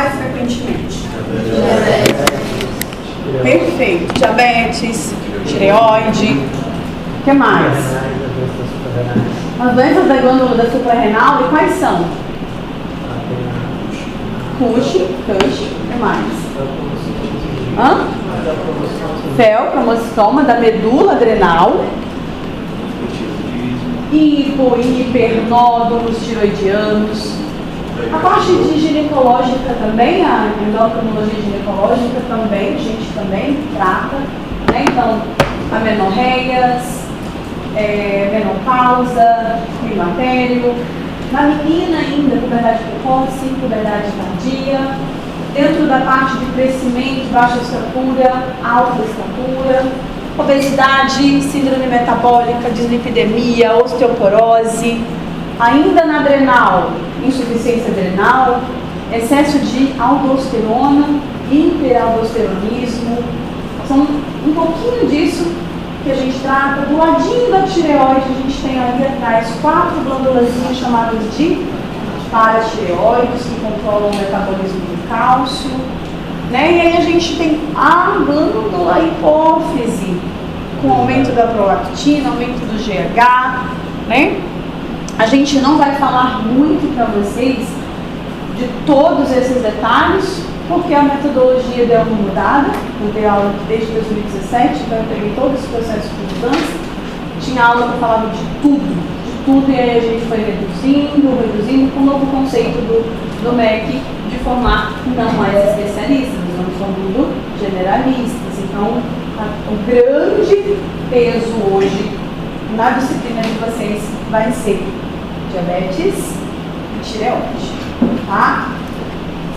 mais frequentemente? Perfeito. Diabetes, tireoide. O que mais? As doenças da glândula da suprarrenal, e quais são? Cushing, o que mais? Feocromocitoma da medula adrenal. Hipernódulos tiroidianos. A parte de ginecológica também, a endocrinologia ginecológica também, a gente também trata, né? Então, amenorreias, menopausa, climatério. Na menina ainda, puberdade precoce, puberdade tardia. Dentro da parte de crescimento, baixa estatura, alta estatura, obesidade, síndrome metabólica, dislipidemia, osteoporose. Ainda na adrenal, insuficiência adrenal, excesso de aldosterona, hiperaldosteronismo. São um pouquinho disso que a gente trata. Do ladinho da tireoide, a gente tem ali atrás 4 glândulazinhas chamadas de paratireoides, que controlam o metabolismo do cálcio, né? E aí a gente tem a glândula hipófise, com aumento da prolactina, aumento do GH, né? A gente não vai falar muito para vocês de todos esses detalhes, porque a metodologia deu uma mudada. Eu dei aula desde 2017, então eu peguei todo esse processo de mudança. Tinha aula que eu falava de tudo, e aí a gente foi reduzindo, com o novo conceito do MEC de formar não mais especialistas, nós somos generalistas. Então, o grande peso hoje na disciplina de vocês vai ser diabetes e tireoide, tá?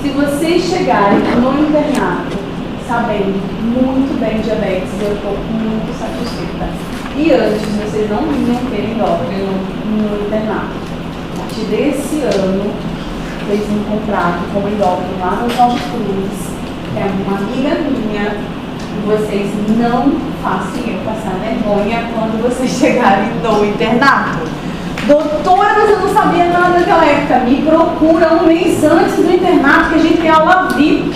Se vocês chegarem no internato sabendo muito bem diabetes, eu estou muito satisfeita. E antes, vocês não terem endócrino no internato. A partir desse ano, fez um contrato como endócrino lá no Oswaldo Cruz, que é uma amiga minha, e vocês não façam eu passar vergonha quando vocês chegarem no internato. Doutora, mas eu não sabia nada naquela época. Me procura um mês antes do internato, que a gente tem aula VIP.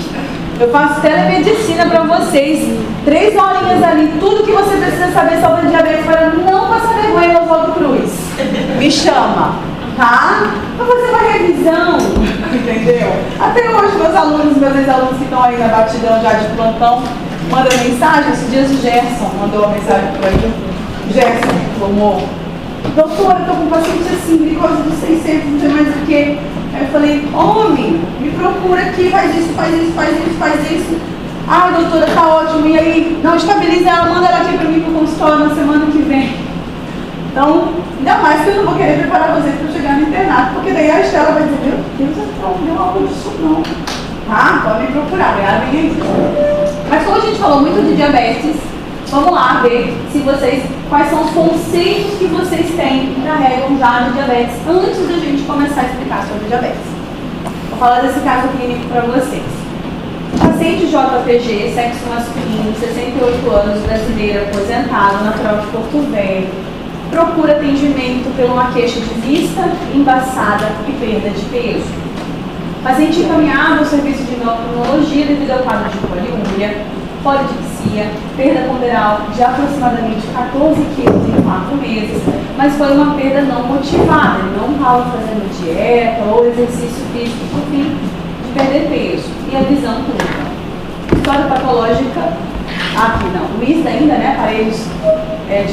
Eu faço telemedicina para vocês. 3 horinhas ali, tudo que você precisa saber sobre diabetes para não passar vergonha no Oswaldo Cruz. Me chama, tá? Pra fazer uma revisão, entendeu? Até hoje, meus ex-alunos que estão aí na batidão já de plantão, mandam mensagem. Esses dias o Gerson mandou uma mensagem por aí. Gerson, amor, doutora, eu tô com um paciente assim, glicose dos 600, não sei mais o que. Aí eu falei, homem, me procura aqui, faz isso. Ah, doutora, tá ótimo. E aí, não, estabiliza ela, manda ela aqui pra mim pro consultório na semana que vem. Então, ainda mais que eu não vou querer preparar vocês para chegar no internato, porque daí a Estela vai dizer, meu Deus, eu não deu aula disso não. Tá? Pode me procurar, gravem aí. Mas como a gente falou muito de diabetes, vamos lá ver se vocês, quais são os conceitos que vocês têm que carregam já de diabetes antes da gente começar a explicar sobre diabetes. Vou falar desse caso clínico para vocês. Paciente JPG, sexo masculino, 68 anos, brasileiro, aposentado, natural de Porto Velho, procura atendimento por uma queixa de vista embaçada e perda de peso. Paciente encaminhado ao serviço de endocrinologia devido ao quadro de poliúria, polidipsia, perda ponderal de aproximadamente 14 quilos em 4 meses, mas foi uma perda não motivada, ele não estava fazendo dieta ou exercício físico por fim de perder peso. E a visão clínica. História patológica, aqui não, mista ainda, né, aparelhos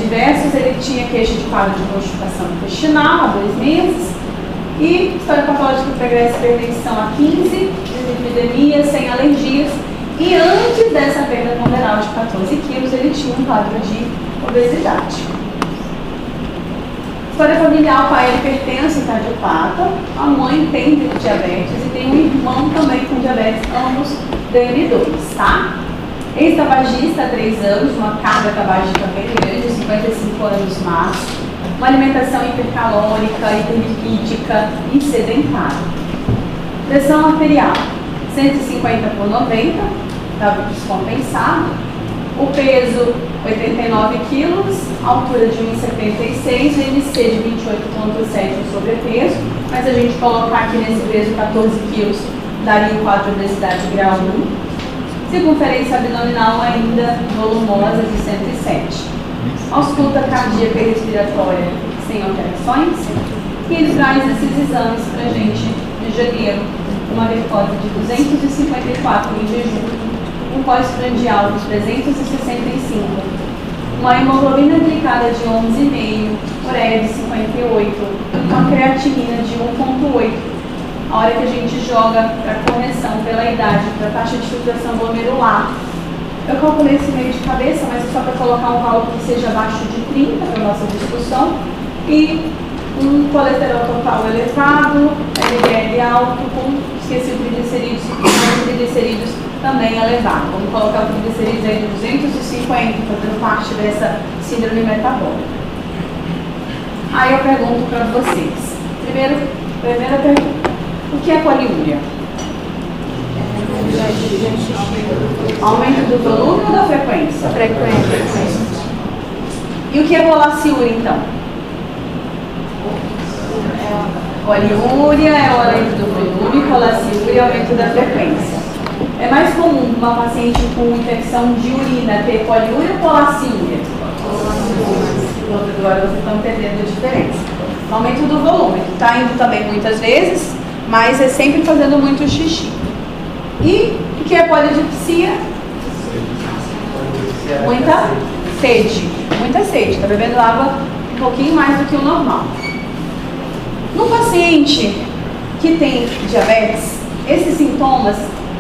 diversos, ele tinha queixa de quadro de constipação intestinal há 2 meses, e história patológica pregressa hipertensão há 15, epidemia, sem alergias, e antes dessa perda ponderal de 14 quilos, ele tinha um quadro de obesidade. História familiar, o pai é hipertenso e cardiopata, a mãe tem diabetes e tem um irmão também com diabetes, ambos DM2, tá? Ex-tabagista há 3 anos, uma carga tabágica bem grande, 55 anos março, uma alimentação hipercalórica, hiperlipídica e sedentária. Pressão arterial, 150 por 90, estava descompensado. O peso, 89 quilos, altura de 1,76, IMC de 28,7 sobrepeso, mas a gente colocar aqui nesse peso 14 quilos daria o quadro de obesidade grau 1. Circunferência abdominal ainda volumosa de 107. Ausculta cardíaca e respiratória sem alterações. E ele traz esses exames para a gente de janeiro. Uma glicose de 254 em jejum, um pós-prandial de 365, uma hemoglobina glicada de 11,5, ureia de 58, uma creatinina de 1,8. A hora que a gente joga para correção pela idade, para a taxa de filtração glomerular, eu calculei esse meio de cabeça, mas é só para colocar um valor que seja abaixo de 30 para a nossa discussão, e um colesterol total elevado, LDL alto, esqueci o triglicerídeos, mas o triglicerídeos também elevado. Vamos colocar o triglicerídeos aí de 250, fazendo parte dessa síndrome metabólica. Aí eu pergunto para vocês. Primeira pergunta. O que é poliúria? Aumento do volume ou da frequência? Frequência. E o que é polaciúria, então? Poliúria é o aumento do volume, polaciúria é o aumento da frequência. É mais comum uma paciente com infecção de urina ter poliúria ou polaciúria? Agora vocês estão entendendo a diferença. Aumento do volume, está indo também muitas vezes, mas é sempre fazendo muito xixi. E o que é polidipsia? Muita sede. Muita sede, está bebendo água um pouquinho mais do que o normal. No paciente que tem diabetes, esses sintomas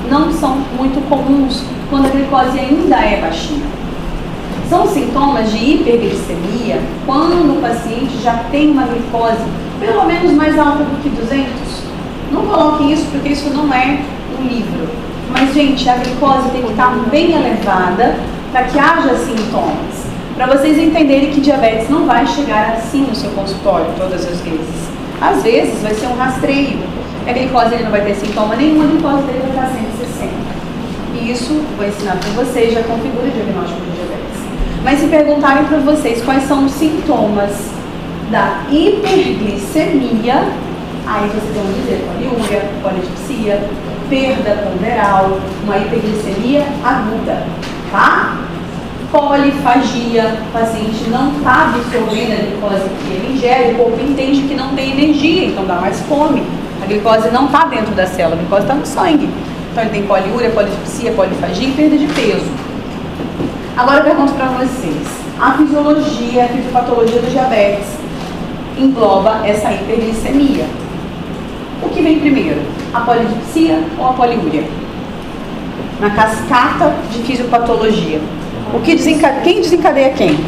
não são muito comuns quando a glicose ainda é baixinha. São sintomas de hiperglicemia quando o paciente já tem uma glicose pelo menos mais alta do que 200. Não coloquem isso porque isso não é um livro. Mas, gente, a glicose tem que estar bem elevada para que haja sintomas. Para vocês entenderem que diabetes não vai chegar assim no seu consultório todas as vezes. Às vezes vai ser um rastreio. A glicose ele não vai ter sintoma nenhum, a glicose dele vai estar 160. E isso vou ensinar para vocês, já configura o diagnóstico de diabetes. Mas se perguntarem para vocês quais são os sintomas da hiperglicemia, aí vocês vão dizer poliúria, polidipsia, perda ponderal, uma hiperglicemia aguda, tá? Polifagia, o paciente não está absorvendo a glicose que ele ingere, o corpo entende que não tem energia, então dá mais fome. A glicose não está dentro da célula, a glicose está no sangue. Então ele tem poliúria, polidipsia, polifagia e perda de peso. Agora eu pergunto para vocês, a fisiologia, a fisiopatologia do diabetes engloba essa hiperglicemia. O que vem primeiro, a polidipsia ou a poliúria? Na cascata de fisiopatologia. Quem desencadeia quem?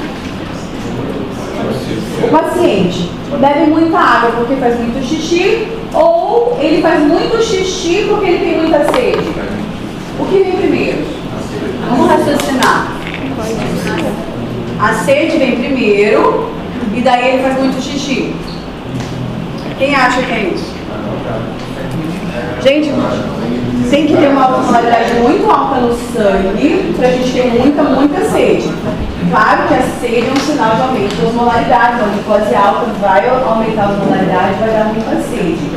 O paciente bebe muita água porque faz muito xixi, ou ele faz muito xixi porque ele tem muita sede? O que vem primeiro? Vamos raciocinar. A sede vem primeiro e daí ele faz muito xixi. Quem acha que é isso? Gente, tem que ter uma osmolaridade muito alta no sangue para a gente ter muita sede. Claro que a sede é um sinal de aumento da osmolaridade, então a glicose alta vai aumentar a osmolaridade, vai dar muita sede.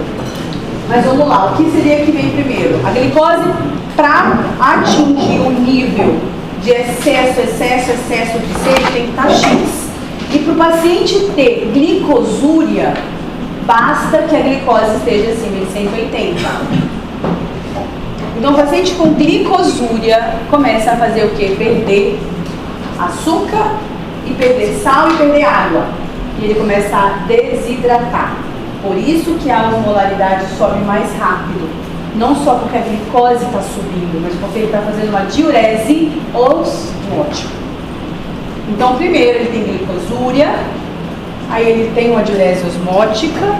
Mas vamos lá, o que seria que vem primeiro? A glicose, para atingir o nível de excesso de sede, tem que estar X. E para o paciente ter glicosúria, basta que a glicose esteja acima de 180. Então, o paciente com glicosúria começa a fazer o quê? Perder açúcar, e perder sal e perder água. E ele começa a desidratar. Por isso que a osmolaridade sobe mais rápido. Não só porque a glicose está subindo, mas porque ele está fazendo uma diurese osmótica. Então, primeiro ele tem glicosúria, aí ele tem uma diurese osmótica,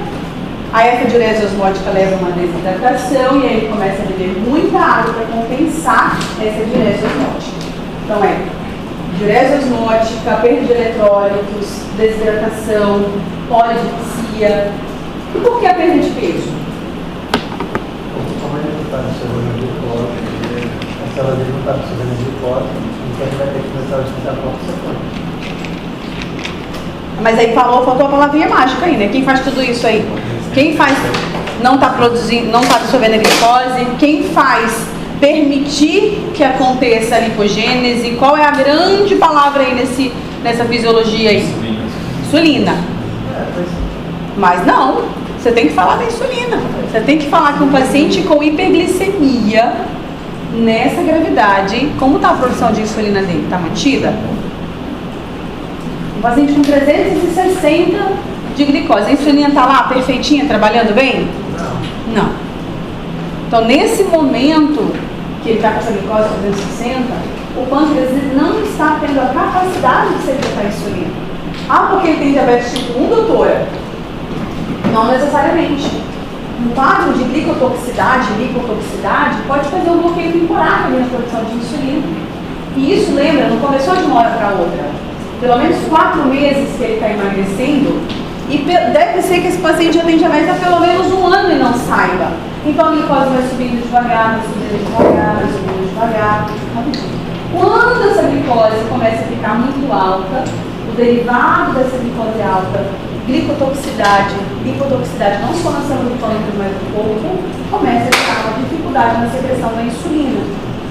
aí essa diurese osmótica leva a uma desidratação e aí ele começa a beber muita água para compensar essa diurese osmótica. Então é diurese osmótica, perda de eletrólitos, desidratação, polidipsia. E por que a perda de peso? Como ele não está absorvendo a glicose, a célula dele não está absorvendo a glicose, então ele vai ter que começar a utilizar a própria célula. Mas aí faltou a palavrinha mágica aí, né? Quem faz tudo isso aí? Quem faz? não está produzindo, não está dissolvendo a glicose. Quem faz permitir que aconteça a lipogênese? Qual é a grande palavra aí nessa fisiologia aí? Insulina. Mas não, você tem que falar da insulina. Você tem que falar que um paciente com hiperglicemia, nessa gravidade, como está a produção de insulina dele? Está mantida? Um paciente com 360 de glicose, a insulina está lá perfeitinha, trabalhando bem? Não. Então, nesse momento que ele está com essa glicose 360, o pâncreas não está tendo a capacidade de secretar insulina. Ah, porque ele tem diabetes tipo 1, doutora? Não necessariamente. Um quadro de lipotoxicidade pode fazer um bloqueio temporário ali na produção de insulina. E isso, lembra, não começou de uma hora para outra. Pelo menos 4 meses que ele está emagrecendo, e deve ser que esse paciente já tem diabetes há pelo menos 1 ano e não saiba. Então a glicose vai subindo devagar, vai subindo devagar, vai subindo devagar. Quando essa glicose começa a ficar muito alta, o derivado dessa glicose alta, lipotoxicidade, não só na célula do pâncreas, mas do corpo, começa a ficar uma dificuldade na secreção da insulina.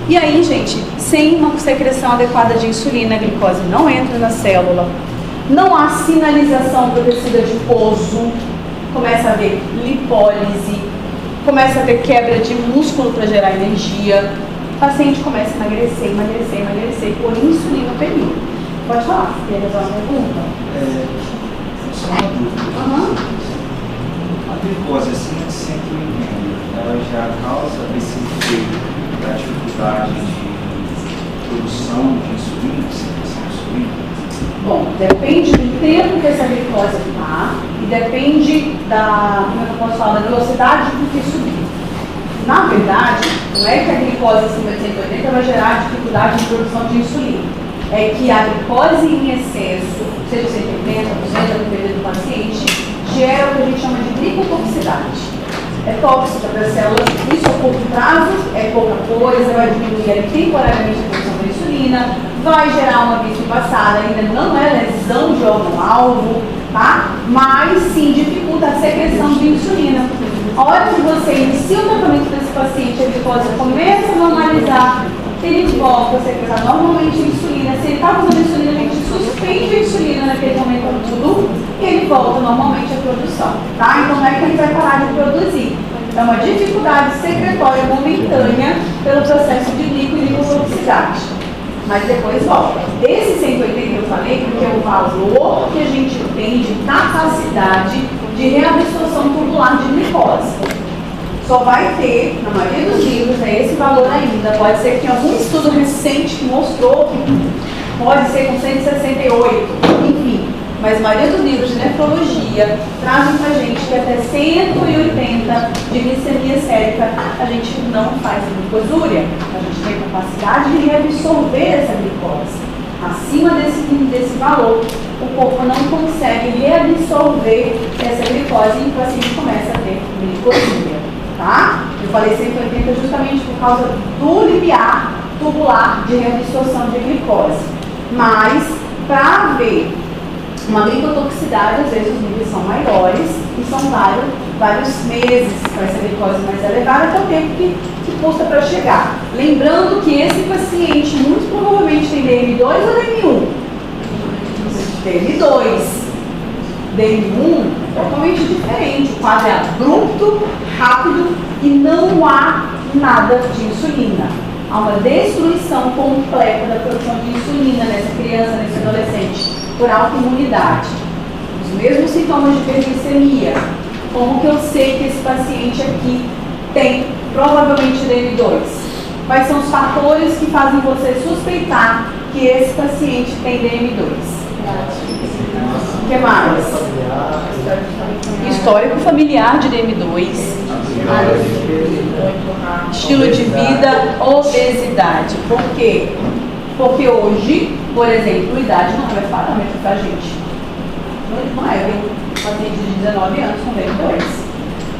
E aí, gente, sem uma secreção adequada de insulina, a glicose não entra na célula, não há sinalização para o tecido adiposo, começa a haver lipólise, começa a ter quebra de músculo para gerar energia, o paciente começa a emagrecer por insulinopedia. Pode falar, se quer resolver uma pergunta. Só uma dúvida. A glicose acima de 180, ela já causa esse efeito da dificuldade de produção de insulina, de secreção de insulina? Bom, depende do tempo que essa glicose está e depende da, como é que eu posso falar, da velocidade com que subir. Na verdade, não é que a glicose acima de 180 vai gerar dificuldade de produção de insulina. É que a glicose em excesso, seja 180, 200, dependendo do paciente, gera o que a gente chama de glicotoxicidade. É tóxica para as células, isso a curto prazo é pouca coisa, vai diminuir ali temporariamente a produção da insulina, vai gerar uma via passada, ainda não é lesão de órgão-alvo, tá? Mas sim dificulta a secreção de insulina. A hora que você inicia o tratamento desse paciente, a glicose começa a normalizar, ele volta a secretar normalmente a insulina. Se ele está usando insulina, a gente suspende a insulina naquele momento tudo e ele volta normalmente à produção, tá? Então não é que ele vai parar de produzir. É uma dificuldade secretória momentânea pelo processo de glico e lipotoxicidade. Mas depois volta. Esse 180 que eu falei, porque é o valor que a gente tem de capacidade de reabsorção tubular de glicose. Só vai ter, na maioria dos livros, esse valor ainda. Pode ser que tenha algum estudo recente que mostrou que pode ser com 168, enfim. Mas a maioria dos livros de nefrologia trazem pra gente que até 180 de glicemia sérica a gente não faz glicosúria. A gente tem capacidade de reabsorver essa glicose. Acima desse valor, o corpo não consegue reabsorver essa glicose e o paciente começa a ter glicosúria. Tá? Eu falei 180 justamente por causa do limiar tubular de reabsorção de glicose. Mas, para haver uma glicotoxicidade, às vezes os níveis são maiores e são vários meses com essa glicose mais elevada, até o tempo que custa para chegar. Lembrando que esse paciente muito provavelmente tem DM2 ou DM1? DM2. DM1 é totalmente diferente. O quadro é abrupto, rápido e não há nada de insulina. Há uma destruição completa da produção de insulina nessa criança, nesse adolescente, por autoimunidade. Os mesmos sintomas de hiperglicemia. Como que eu sei que esse paciente aqui tem provavelmente DM2? Quais são os fatores que fazem você suspeitar que esse paciente tem DM2? O que mais? Histórico familiar de DM2, estilo de vida, obesidade. Por quê? Porque hoje, por exemplo, idade não é parâmetro pra gente. Não é. Eu tenho um paciente de 19 anos com DM2.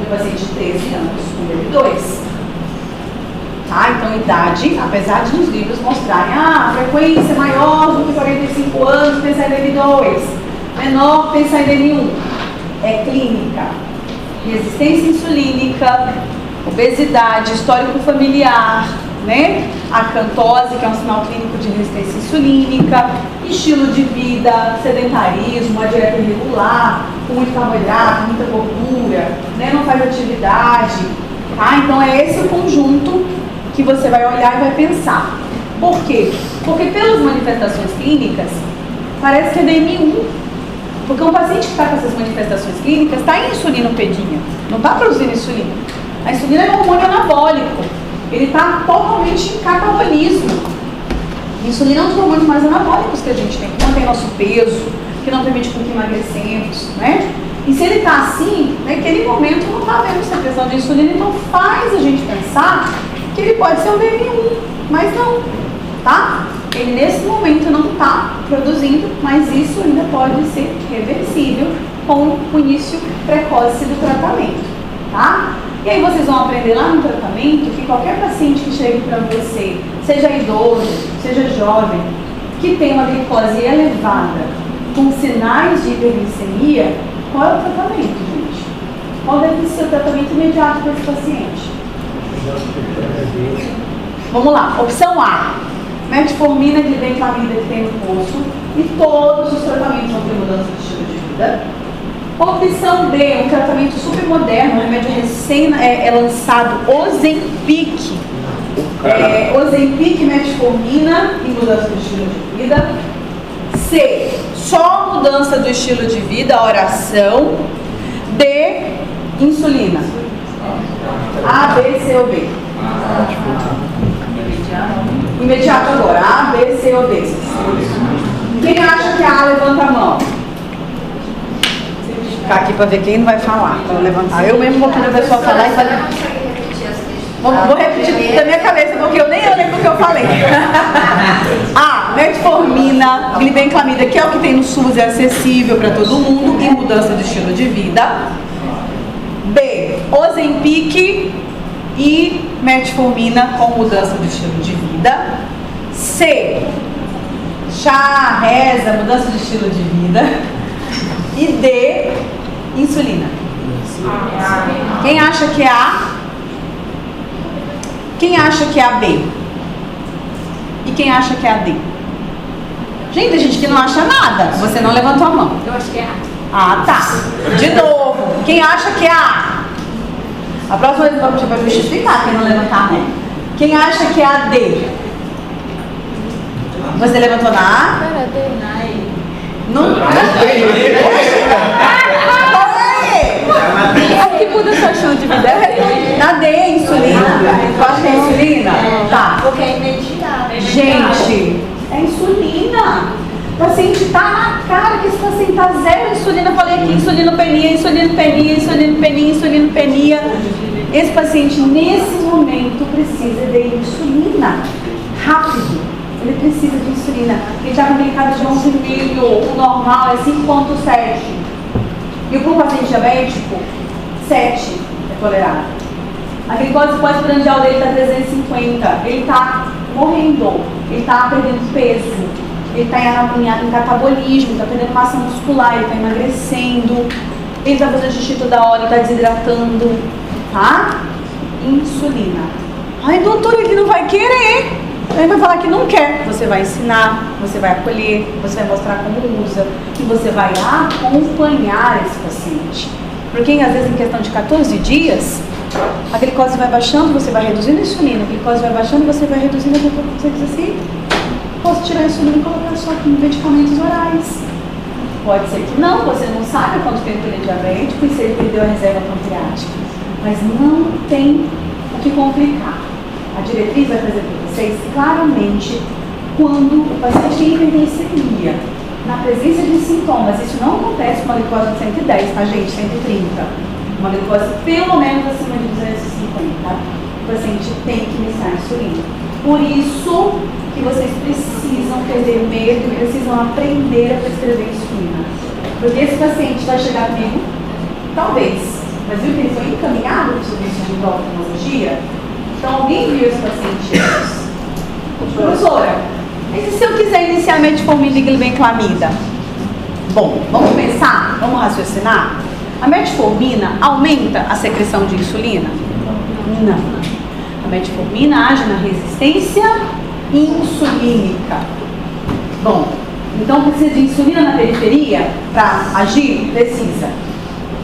Um paciente de 13 anos com DM2. Tá? Então, idade, apesar de nos livros mostrarem a frequência maior do que 45 anos, pensar em DM2, menor, pensar em DM1. É clínica. resistência insulínica, obesidade, histórico familiar, né? Acantose, que é um sinal clínico de resistência insulínica, estilo de vida, sedentarismo, uma dieta irregular, com muito carboidrato, muita gordura, né? Não faz atividade, tá? Então é esse o conjunto que você vai olhar e vai pensar. Por quê? Porque pelas manifestações clínicas, parece que é DM1. Porque um paciente que está com essas manifestações clínicas está em insulinopedia, não está produzindo insulina. A insulina é um hormônio anabólico, ele está totalmente em catabolismo. A insulina é um dos hormônios mais anabólicos que a gente tem, que mantém nosso peso, que não permite com que emagrecemos, né? E se ele está assim, naquele momento não está havendo secreção de insulina, então faz a gente pensar que ele pode ser um DM1, mas não, tá? Ele nesse momento não está produzindo, mas isso ainda pode ser reversível com o início precoce do tratamento, tá? E aí vocês vão aprender lá no tratamento que qualquer paciente que chegue para você, seja idoso, seja jovem, que tem uma glicose elevada, com sinais de hiperglicemia, qual é o tratamento, gente? Qual deve ser o tratamento imediato para esse paciente? Vamos lá, opção A, metformina, glibenclamida que tem no posto, e todos os tratamentos vão ter mudança de estilo de vida. Opção B, um tratamento super moderno, um remédio recém lançado, Ozempic. Ozempic, metformina e mudança do estilo de vida. C, só mudança do estilo de vida, oração. D, insulina. A, B, C ou D? Imediato agora. A, B, C ou D? Quem acha que a A, levanta a mão. Ficar aqui para ver quem não vai falar, para levantar. Eu mesmo vou pedir a pessoa falar e fazer. Vou repetir da minha cabeça, porque eu nem lembro o que eu falei. A, metformina, glibenclamida, que é o que tem no SUS, é acessível para todo mundo, e mudança de estilo de vida. B, Ozempic e metformina com mudança de estilo de vida. C, chá, reza, mudança de estilo de vida. E D, insulina. Quem acha que é A? Quem acha que é a B? E quem acha que é a D? Gente, tem gente que não acha nada. Você não levantou a mão. Eu acho que é A. Ah, tá. De novo. Quem acha que é A? A próxima vez eu vou te justificar quem não levantar a mão. Quem acha que é a D? Você levantou na A? Cara, D. Não. O que muda o seu estilo de vida? Na D, insulina. Tu acha que é insulina? Tá. Porque é imediato. Gente, é insulina. O paciente tá na cara que esse paciente tá zero insulina. Eu falei aqui, insulinopenia, insulinopenia, insulinopenia, insulinopenia. Esse paciente, nesse momento, precisa de insulina. Rápido. Ele precisa de insulina. Ele está com glicada de 11,5, o normal é 5,7. E para um paciente diabético, 7 é tolerável. A glicose pós-prandial dele está 350. Ele está morrendo. Ele está perdendo peso. Ele está em catabolismo, está perdendo massa muscular, ele está emagrecendo. Ele está fazendo xixi toda hora, ele está desidratando. Tá? Insulina. Ai, doutora, ele não vai querer. Ele vai falar que não quer. Você vai ensinar, você vai acolher, você vai mostrar como usa e você vai acompanhar esse paciente. Porque às vezes em questão de 14 dias, a glicose vai baixando, você vai reduzindo a insulina, a glicose vai baixando, você vai reduzindo, a glicose, você diz assim, posso tirar a insulina e colocar só com medicamentos orais. Pode ser que não, você não sabe quanto tempo ele é diabético e se ele perdeu a reserva pancreática. Mas não tem o que complicar. A diretriz vai trazer para vocês claramente quando o paciente tem hiperglicemia, na presença de sintomas. Isso não acontece com uma glicose de 110, tá, gente? 130. Uma glicose pelo menos acima de 250. O paciente tem que iniciar a insulina. Por isso que vocês precisam perder medo e precisam aprender a prescrever insulina. Porque esse paciente vai chegar comigo, talvez, mas viu que ele foi encaminhado para o serviço de endocrinologia? Então, alguém viu esse paciente antes? Professora, mas e se eu quiser iniciar metformina e glibenclamida? Bom, vamos pensar? Vamos raciocinar? A metformina aumenta a secreção de insulina? Não. A metformina age na resistência insulínica. Bom, então precisa de insulina na periferia para agir? Precisa.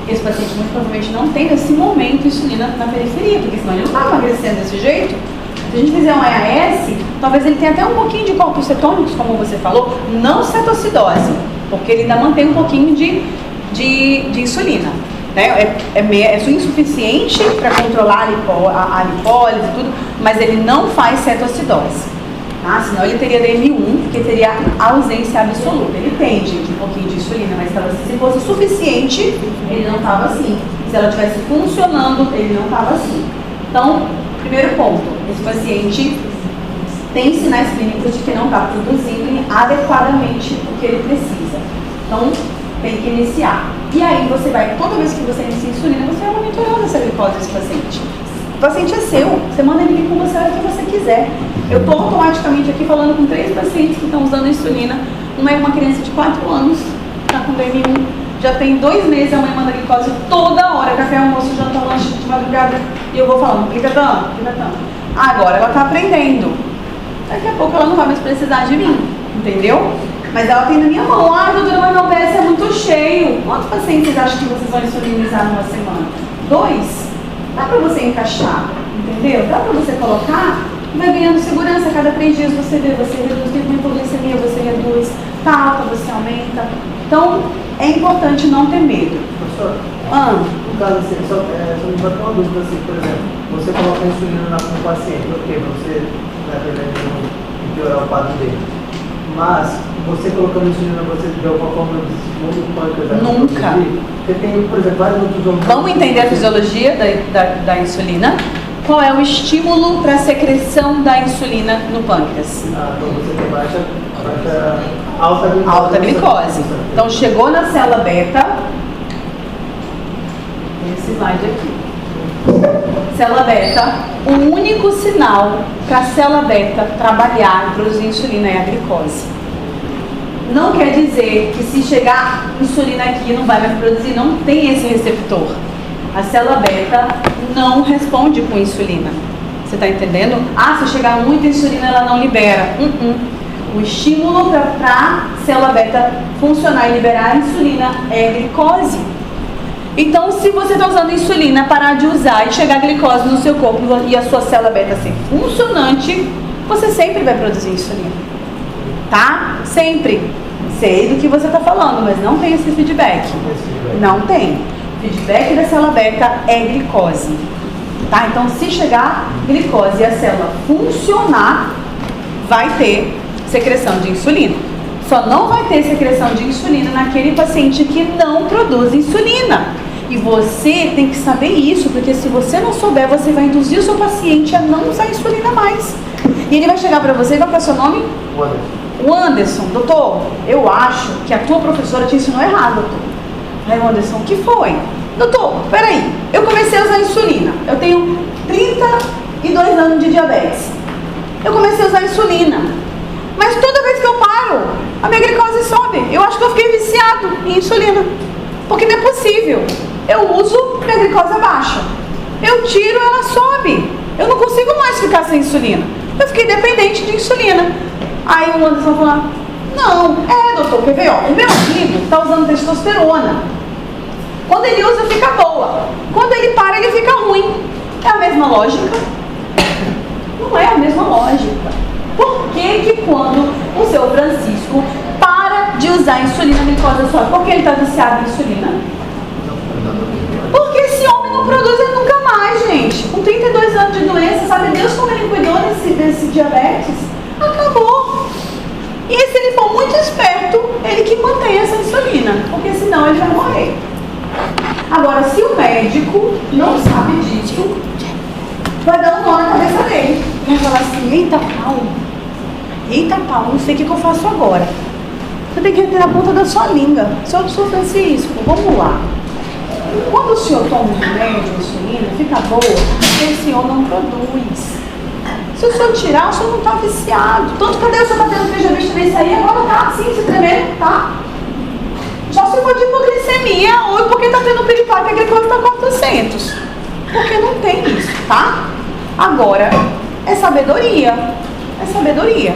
Esse paciente muito provavelmente não tem nesse momento insulina na periferia, porque senão ele não está emagrecendo desse jeito. Se a gente fizer um EAS, talvez ele tenha até um pouquinho de corpos cetônicos, como você falou, não cetoacidose, porque ele ainda mantém um pouquinho de insulina. Né? É insuficiente para controlar a lipólise e tudo, mas ele não faz cetoacidose. Tá? Senão ele teria DM1, porque teria ausência absoluta. Ele tem, gente, um pouquinho de insulina, mas se fosse suficiente, ele não estava assim. Se ela estivesse funcionando, ele não estava assim. Então, primeiro ponto, esse paciente tem sinais clínicos de que não está produzindo adequadamente o que ele precisa. Então, tem que iniciar. E aí você vai, toda vez que você inicia insulina, você vai monitorando essa glicose desse paciente. O paciente é seu, você manda ele vir com você a hora que você quiser. Eu estou automaticamente aqui falando com 3 pacientes que estão usando insulina. Uma é uma criança de 4 anos, está com DM1, já tem 2 meses, a mãe manda glicose toda hora, café, almoço, janta, lanche, de madrugada, e eu vou falando, fica dando. Agora ela está aprendendo. Daqui a pouco ela não vai mais precisar de mim, entendeu? Mas ela tem na minha mão, doutora, mas meu PS é muito cheio. Quantos pacientes vocês acham que vocês vão insulinizar numa semana? 2? Dá para você encaixar, entendeu? Dá para você colocar, vai ganhando segurança. A cada 3 dias você vê, você reduz, tem uma hipoglicemia, você reduz, tá alta, você aumenta. Então, é importante não ter medo. Professor, no caso assim, só me bate uma dúvida assim, por exemplo, você coloca a insulina no paciente, ok, você vai pretendendo piorar o quadro dele. Mas, você colocando insulina, você de alguma forma pode nunca. Porque tem, por exemplo, vários outros hormônios. Vamos entender a fisiologia da insulina. Qual é o estímulo para a secreção da insulina no pâncreas? Então você tem alta glicose. Então chegou na célula beta, esse slide aqui. Célula beta, o único sinal para a célula beta trabalhar e produzir insulina é a glicose. Não quer dizer que se chegar insulina aqui não vai mais produzir, não tem esse receptor. A célula beta não responde com insulina. Você está entendendo? Se chegar muita insulina ela não libera. O estímulo para a célula beta funcionar e liberar a insulina é a glicose. Então, se você está usando insulina, parar de usar e chegar a glicose no seu corpo e a sua célula beta ser funcionante, você sempre vai produzir insulina. Tá? Sempre. Sei do que você está falando, mas não tem esse feedback. Não tem. O feedback da célula beta é glicose. Tá? Então, se chegar glicose e a célula funcionar, vai ter secreção de insulina. Só não vai ter secreção de insulina naquele paciente que não produz insulina. E você tem que saber isso, porque se você não souber, você vai induzir o seu paciente a não usar insulina mais. E ele vai chegar para você, qual é o seu nome? O Anderson. Doutor, eu acho que a tua professora te ensinou errado, doutor. Aí o Anderson, o que foi? Doutor, peraí, eu comecei a usar insulina. Eu tenho 32 anos de diabetes. Eu comecei a usar insulina. Mas toda vez que eu paro, a minha glicose sobe. Eu acho que eu fiquei viciado em insulina. Porque não é possível. Eu uso, minha glicose é baixa. Eu tiro, ela sobe. Eu não consigo mais ficar sem insulina. Eu fiquei dependente de insulina. Aí o Anderson falou, não, doutor, quer ver? O meu amigo está usando testosterona. Quando ele usa, fica boa. Quando ele para, ele fica ruim. É a mesma lógica? Não é a mesma lógica. Por que quando o seu Francisco para de usar insulina, a glicose sobe? Por que ele está viciado em insulina? Porque esse homem não produz ele nunca mais, gente. Com 32 anos de doença, sabe Deus como ele cuidou desse diabetes? Acabou. E se ele for muito esperto, ele que mantém essa insulina, porque senão ele vai morrer. Agora, se o médico não sabe disso, vai dar um nó na cabeça dele. Vai falar assim, eita pau, não sei o que eu faço agora. Você tem que ter na ponta da sua língua. Senhor Francisco, vamos lá. Quando o senhor toma um remédio de insulina, fica boa, porque o senhor não produz. Se o senhor tirar, o senhor não está viciado. Tanto, cadê o senhor está tendo que já visto nesse aí? Agora tá assim, se tremendo, tá? Só se for de hipoglicemia ou porque está tendo piripaque e a glicose está 400. Porque não tem isso, tá? Agora, é sabedoria. É sabedoria.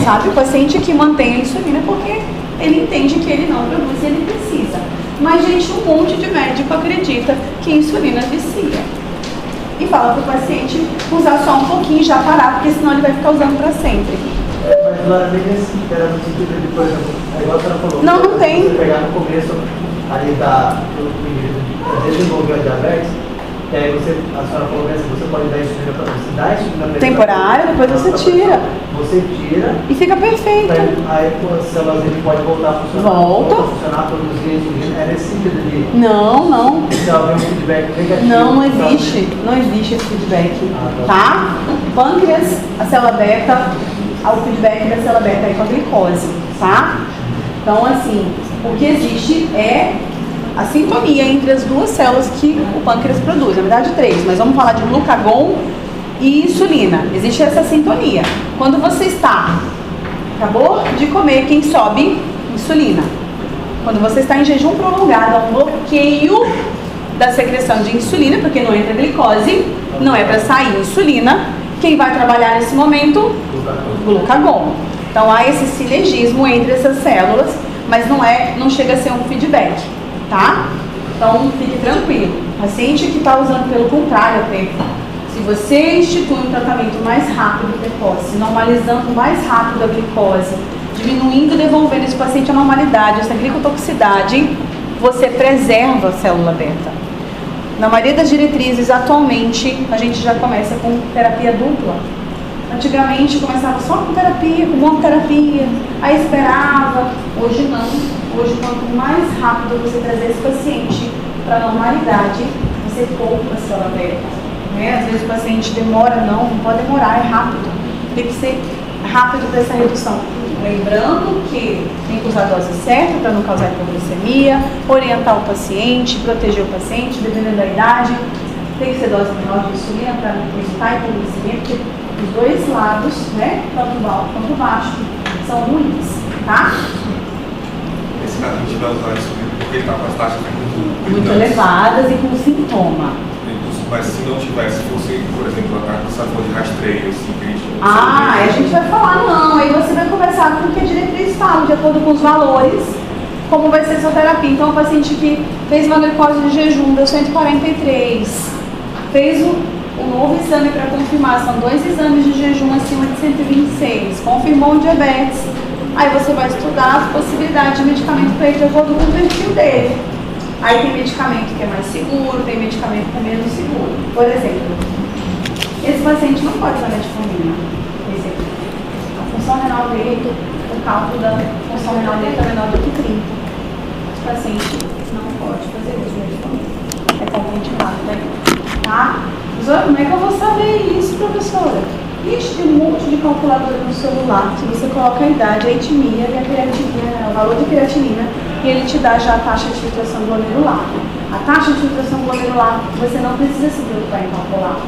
Sabe? O paciente que mantém a insulina porque ele entende que ele não produz e ele precisa. Mas, gente, um monte de médico acredita que insulina vicia. E fala para o paciente usar só um pouquinho e já parar, porque senão ele vai ficar usando para sempre. Mas não era bem assim, era no sentido de, por exemplo, é igual a senhora falou. Não tem. Você pegar no começo ali do desenvolver a diabetes, que aí a senhora falou assim, você pode dar insulina para você dar insulina temporária, depois você tira. Você tira. E fica perfeito. Aí as células ele pode voltar a funcionar. Volta. A funcionar, produzir insulina. É nesse sentido de. Não. Se houver um feedback negativo. Não existe. Não existe esse feedback. Tá? Pâncreas, a célula beta, o feedback da célula beta é com a glicose. Tá? Então, assim, o que existe é a sintonia entre as duas células que o pâncreas produz. Na verdade, 3, mas vamos falar de glucagon e insulina. Existe essa sintonia. Quando você acabou de comer, quem sobe? Insulina. Quando você está em jejum prolongado, há um bloqueio da secreção de insulina, porque não entra glicose, não é para sair insulina. Quem vai trabalhar nesse momento? Glucagon. Então há esse sinergismo entre essas células, mas não chega a ser um feedback, tá? Então fique tranquilo. Paciente que está usando pelo contrário, se você institui um tratamento mais rápido e precoce, normalizando mais rápido a glicose, diminuindo e devolvendo esse paciente à normalidade, essa glicotoxicidade, você preserva a célula beta. Na maioria das diretrizes, atualmente, a gente já começa com terapia dupla. Antigamente começava só com terapia, com monoterapia, aí esperava. Hoje não. Hoje, quanto mais rápido você trazer esse paciente para a normalidade, você poupa a célula beta. Né? Às vezes o paciente demora, não pode demorar, é rápido. Tem que ser rápido para essa redução. Lembrando que tem que usar a dose certa para não causar hipoglicemia, orientar o paciente, proteger o paciente, dependendo da idade. Tem que ser dose menor de insulina para evitar a hipoglicemia, porque os dois lados, né, tanto alto quanto baixo, são ruins, tá? Esse caso a gente vai usar insulina porque ele está com as taxas muito elevadas e com sintoma. Mas se não tivesse, fosse, por exemplo, a força de rastreio, assim, que a gente... A gente vai falar, não, aí você vai conversar com o que a diretriz fala, de acordo com os valores, como vai ser a sua terapia. Então, o paciente que fez uma glicose de jejum, deu 143, fez um novo exame para confirmar, são 2 exames de jejum acima de 126, confirmou o diabetes, aí você vai estudar as possibilidades de medicamento para ele de acordo com o perfil dele. Aí tem medicamento que é mais seguro, tem medicamento que é menos seguro. Por exemplo, esse paciente não pode usar metformina. A função renal dele, o cálculo da função renal dele é menor do que 30. Esse paciente não pode fazer uso de metformina. É contraindicado, né? Tá? Como é que eu vou saber isso, professora? Ixi, tem um monte de calculadora no celular. Se você coloca a idade, a etnia e a creatinina, o valor de creatinina, e ele te dá já a taxa de filtração glomerular. A taxa de filtração glomerular, você não precisa se preocupar em calcular,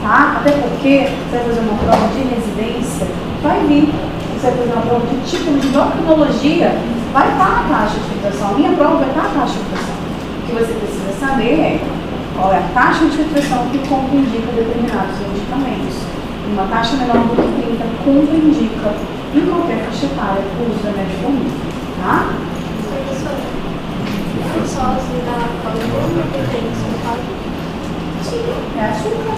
tá? Até porque você vai fazer uma prova de residência, vai vir. Você vai fazer uma prova de tipo de endocrinologia, vai estar a taxa de filtração. A minha prova vai estar a taxa de filtração. O que você precisa saber é qual é a taxa de filtração que contraindica determinados medicamentos. Uma taxa menor do que 30 contraindica em qualquer faixa etária o uso da metformina, tá? É açúcar.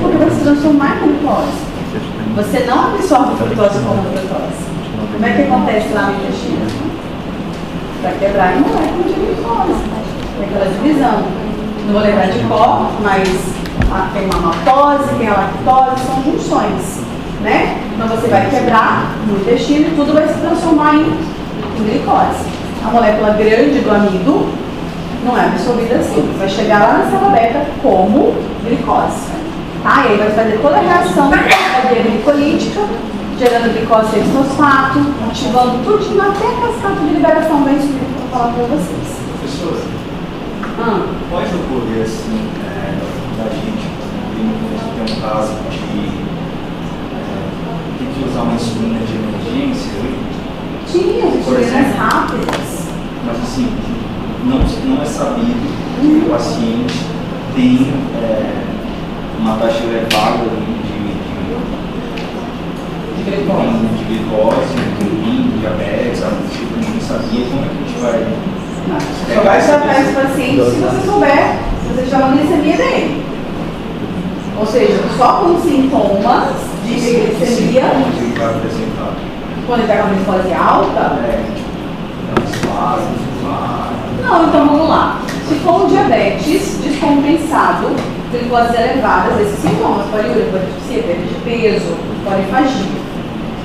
Porque vai se transformar em glicose. Você não absorve frutose como frutose. Como é que acontece lá no intestino? Vai quebrar em molécula de glicose. Tem aquela divisão. Não vou lembrar de cor, mas tem uma maltose, tem a lactose, são junções, né? Então você vai quebrar no intestino e tudo vai se transformar em glicose. A molécula grande do amido não é absorvida assim, vai chegar lá na célula beta como glicose, tá? E aí vai fazer toda a reação da cadeia glicolítica, gerando glicose 6-fosfato, ativando tudinho até a cascata de liberação da insulina que eu vou falar para vocês. Professora, pode ocorrer assim, da gente tem um caso de ter que usar uma insulina de emergência, Tinha as Por insulinas exemplo. rápidas. Mas assim, não é sabido que o paciente tem uma taxa elevada De glicose. de glicose, de diabetes, algo do tipo, ninguém sabia. Como é que a gente vai Não, você só vai tratar esse paciente se você souber, se você tiver uma glicemia dele. Ou seja, só com sintomas de glicemia, Ele vai apresentar. quando ele está com a glicose alta. Não, então vamos lá. Se for um diabetes descompensado, glicose elevadas, esses sintomas, poliúria, politripsia, perda de peso, polifagia.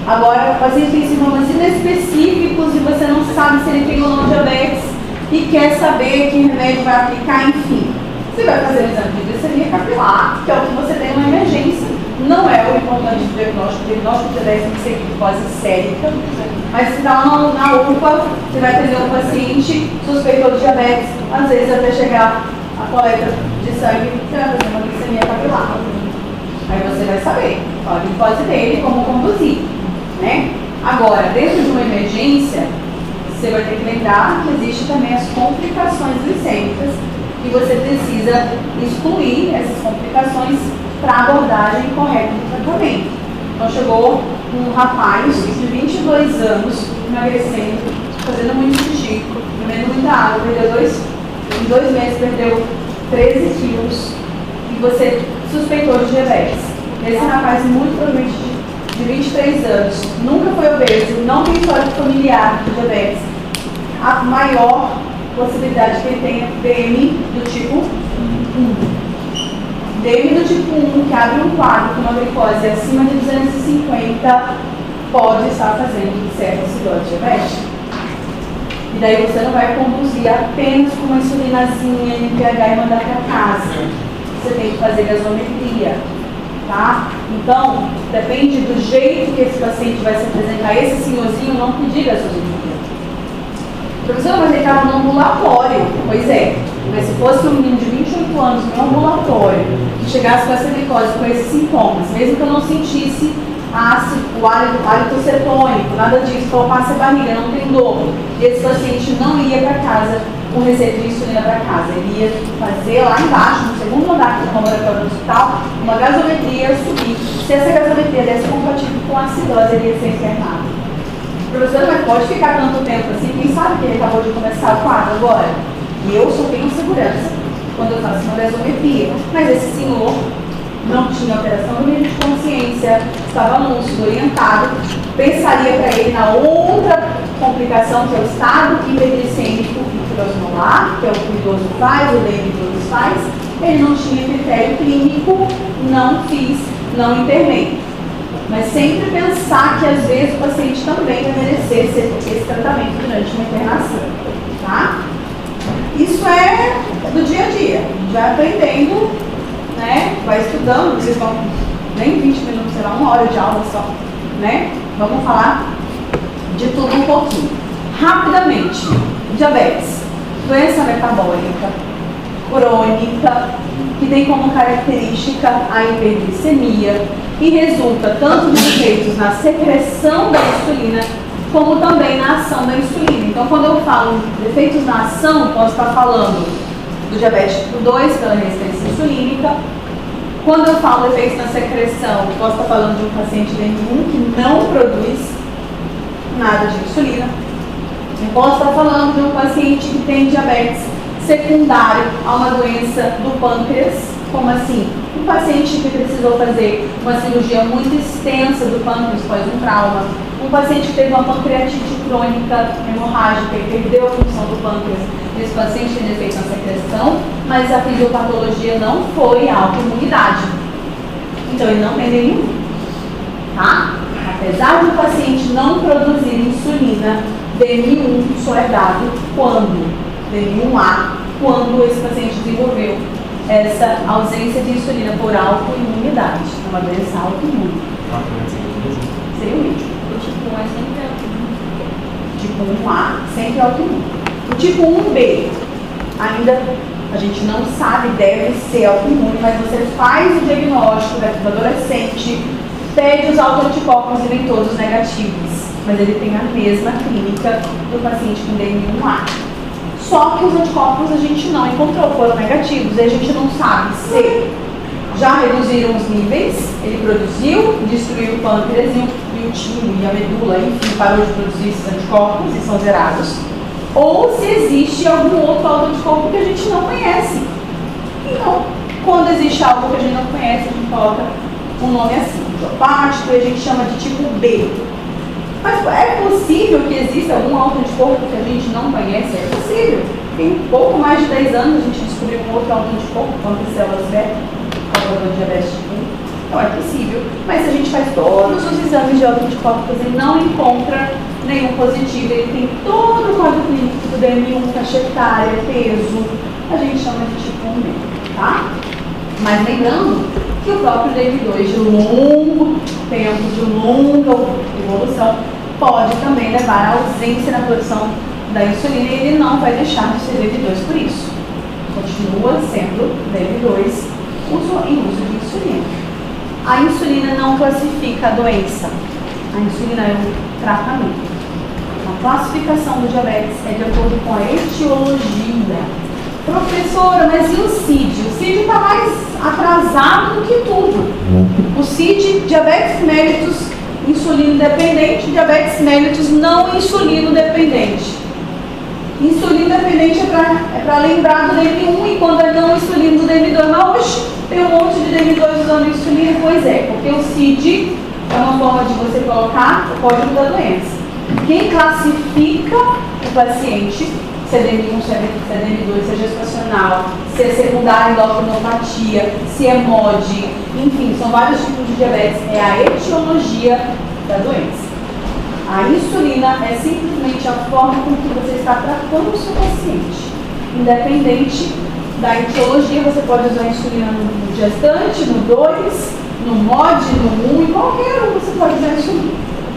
Agora, o paciente tem sintomas inespecíficos e você não sabe se ele tem ou não diabetes e quer saber que remédio vai aplicar, enfim. Você vai fazer o exame de glicemia capilar, que é o que você tem uma emergência. Não é o importante do diagnóstico. O diagnóstico de diabetes tem que ser glicose sérica. Mas se está na UPA, você vai atender um paciente suspeitou de diabetes, às vezes até chegar a coleta de sangue, você vai fazer uma glicemia capilar. Aí você vai saber qual a glicose dele e como conduzir, né? Agora, dentro de uma emergência, você vai ter que lembrar que existe também as complicações glicêmicas e você precisa excluir essas complicações para a abordagem correta do tratamento. Então chegou um rapaz de 22 anos, emagrecendo, fazendo muito xixi, bebendo muita água, em 2 meses perdeu 13 quilos e você suspeitou de diabetes. Esse rapaz, muito provavelmente de 23 anos, nunca foi obeso, não tem histórico familiar de diabetes. A maior possibilidade que ele tenha DM do tipo 1. DM do tipo 1, que abre um quadro com uma glicose acima de 250, pode estar fazendo certa acidose diabética. E daí você não vai conduzir apenas com uma insulinazinha em pH e mandar para casa. Você tem que fazer gasometria, tá? Então, depende do jeito que esse paciente vai se apresentar. Esse senhorzinho não pedir gasometria. Professor, mas ele estava no ambulatório. Pois é, mas se fosse um menino de 28 anos no ambulatório, que chegasse com essa glicose, com esses sintomas, mesmo que eu não sentisse o hálito cetônico, nada disso, palpasse a barriga, não tem dor, e esse paciente não ia para casa com receita de insulina para casa, ele ia fazer lá embaixo, no segundo andar do laboratório do hospital, uma gasometria, subir. Se essa gasometria desse compatível com a acidose, ele ia ser internado. Professor, mas pode ficar tanto tempo assim? Quem sabe que ele acabou de começar o quadro agora? E eu só tenho segurança quando eu faço uma gasometria. Mas esse senhor não tinha alteração do nível de consciência, estava lúcido, orientado, pensaria para ele na outra complicação que é o estado hiperglicêmico hiperosmolar, que é o que o idoso faz, o DM idoso faz. Ele não tinha critério clínico, não fiz, não internei. Mas sempre pensar que às vezes o paciente também vai merecer esse tratamento durante uma internação, tá? Isso é do dia a dia, já aprendendo, né? Vai estudando, vocês vão nem 20 minutos, será 1 hora de aula só, né? Vamos falar de tudo um pouquinho. Rapidamente, diabetes, doença metabólica, crônica, que tem como característica a hiperglicemia e resulta tanto nos efeitos na secreção da insulina como também na ação da insulina. Então, quando eu falo de efeitos na ação, posso estar falando do diabetes tipo 2 pela resistência insulínica. Quando eu falo de efeitos na secreção, posso estar falando de um paciente DM1 que não produz nada de insulina. Eu posso estar falando de um paciente que tem diabetes secundário a uma doença do pâncreas, como assim? Um paciente que precisou fazer uma cirurgia muito extensa do pâncreas após um trauma, um paciente que teve uma pancreatite crônica hemorrágica e perdeu a função do pâncreas. Esse paciente tem defeito na secreção, mas a fisiopatologia não foi a autoimunidade. Então ele não tem nenhum, tá? Apesar do paciente não produzir insulina, DM1 só é dado quando? DM1A, quando esse paciente desenvolveu essa ausência de insulina por autoimunidade, uma doença autoimune. Seria o último. O tipo 1 é sempre autoimune. Tipo 1A sempre autoimune. O tipo 1B, ainda a gente não sabe, deve ser autoimune, mas você faz o diagnóstico do adolescente, pede os autoanticorpos e nem todos negativos. mas ele tem a mesma clínica do paciente com DM1A. Só que os anticorpos a gente não encontrou, foram negativos, e a gente não sabe se já reduziram os níveis, ele produziu, destruiu o pâncreas e o timo e a medula, enfim, parou de produzir esses anticorpos e são zerados, ou se existe algum outro autoanticorpo que a gente não conhece. Então, quando existe algo que a gente não conhece, a gente coloca um nome assim, idiopático, e a gente chama de tipo B. Mas é possível que exista algum autoanticorpo que a gente não conhece? É possível. Tem um pouco mais de 10 anos a gente descobriu um outro autoanticorpo, quanto células beta, causador de diabetes tipo 1. Então é possível. Mas se a gente faz todos os exames de autoanticorpos e não encontra nenhum positivo, ele tem todo o quadro clínico do DM1, faixa etária, peso, a gente chama de tipo 1B, tá? Mas lembrando que o próprio DM2 de longo tempo, de longa evolução, pode também levar à ausência na produção da insulina e ele não vai deixar de ser DM2 por isso. Continua sendo DM2 em uso de insulina. A insulina não classifica a doença. A insulina é um tratamento. A classificação do diabetes é de acordo com a etiologia. Professora, mas e o CID? O CID está mais atrasado do que tudo. O CID, diabetes mellitus insulino dependente, diabetes mellitus não insulino dependente. Insulino dependente é para lembrar do DM1 e quando é não insulino do DM2. Mas hoje tem um monte de DM2 usando insulina. Pois é, porque o CID é uma forma de você colocar o código da doença. Quem classifica o paciente, se é DM1, se é DM2, se é gestacional, se é secundária endocrinopatia, se é MOD, enfim, são vários tipos de diabetes, é a etiologia da doença. A insulina é simplesmente a forma com que você está tratando o seu paciente. Independente da etiologia, você pode usar a insulina no gestante, no 2, no MOD, no 1, em qualquer um você pode usar a insulina,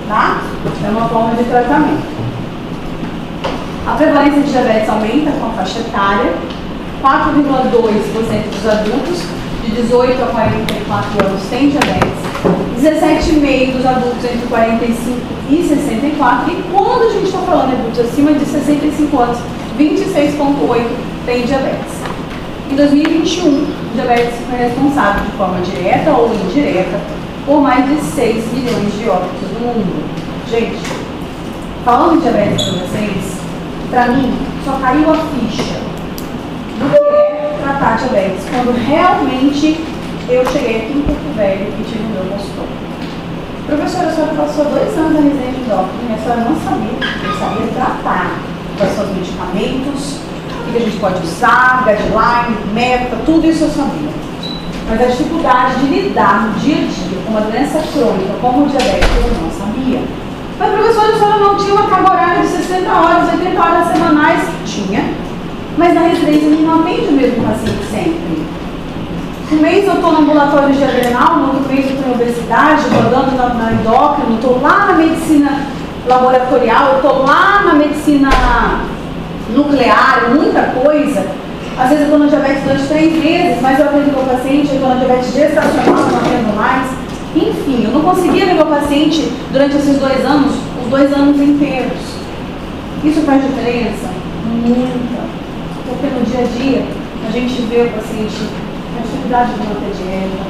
tá? É uma forma de tratamento. A prevalência de diabetes aumenta com a faixa etária, 4,2% dos adultos de 18 a 44 anos têm diabetes, 17,5% dos adultos entre 45 e 64, e quando a gente está falando de adultos acima de 65 anos, 26,8% têm diabetes. Em 2021, o diabetes foi responsável de forma direta ou indireta por mais de 6 milhões de óbitos no mundo. Gente, falando de diabetes para vocês, para mim, só caiu a ficha do que é tratar diabetes quando realmente eu cheguei aqui em Porto Velho e tive o meu consultório. Professora, a senhora passou 2 anos na residência de endócrino e a senhora não sabia, eu sabia tratar quais são os medicamentos, o que a gente pode usar, guideline, meta, tudo isso eu sabia. Mas a dificuldade de lidar no dia a dia com uma doença crônica como o diabetes eu não sabia. Mas, professora, a senhora não tinha uma carga horária de 60 horas, 80 horas semanais? Tinha. Mas na residência a gente não atende o mesmo paciente sempre. Um mês eu estou no ambulatório de adrenal, no outro mês eu estou em obesidade, estou andando na endócrino, estou lá na medicina laboratorial, eu estou lá na medicina nuclear, muita coisa. Às vezes eu estou na diabetes durante 3 meses, mas eu atendo meu paciente, eu estou na diabetes gestacional, não atendo mais. Enfim, eu não conseguia ver meu paciente durante esses 2 anos, os 2 anos inteiros. Isso faz diferença? Muita. Porque no dia a dia, a gente vê o paciente a dificuldade de manter dieta,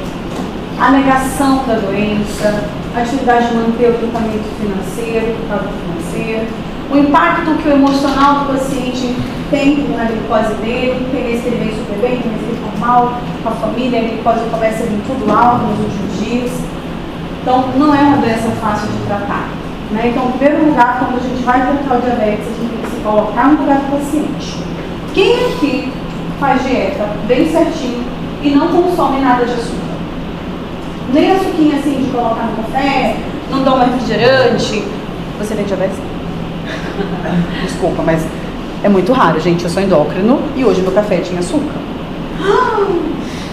a negação da doença, a dificuldade de manter o tratamento financeiro, o quadro financeiro, o impacto que o emocional do paciente tem na glicose dele, tem mês que ele vem super bem, tem mês que ele está mal, com a família, a glicose começa a vir tudo alto nos últimos dias. Então, não é uma doença fácil de tratar. Né? Então, em primeiro lugar, quando a gente vai tratar o diabetes, a gente tem que se colocar no lugar do paciente. Quem aqui faz dieta bem certinho e não consome nada de açúcar? Nem açuquinha assim de colocar no café, não dá um refrigerante. Você tem diabetes? Desculpa, mas é muito raro, gente. Eu sou endócrino e hoje meu café tinha açúcar.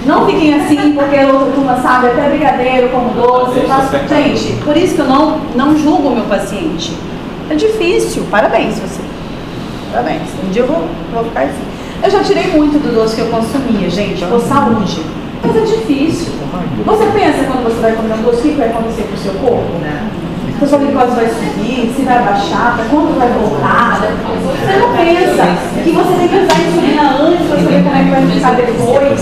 Não fiquem assim, porque a outra turma sabe, até brigadeiro como doce. Gente, por isso que eu não julgo o meu paciente. É difícil, parabéns você. Parabéns. Um dia eu vou ficar assim. Eu já tirei muito do doce que eu consumia, gente, por saúde. Mas é difícil. Você pensa quando você vai comer um doce, o que vai acontecer com o seu corpo? se a sua glicose vai subir, se vai baixar, quando vai voltar. Você não pensa que você tem que usar a insulina antes para saber como é que vai ficar depois.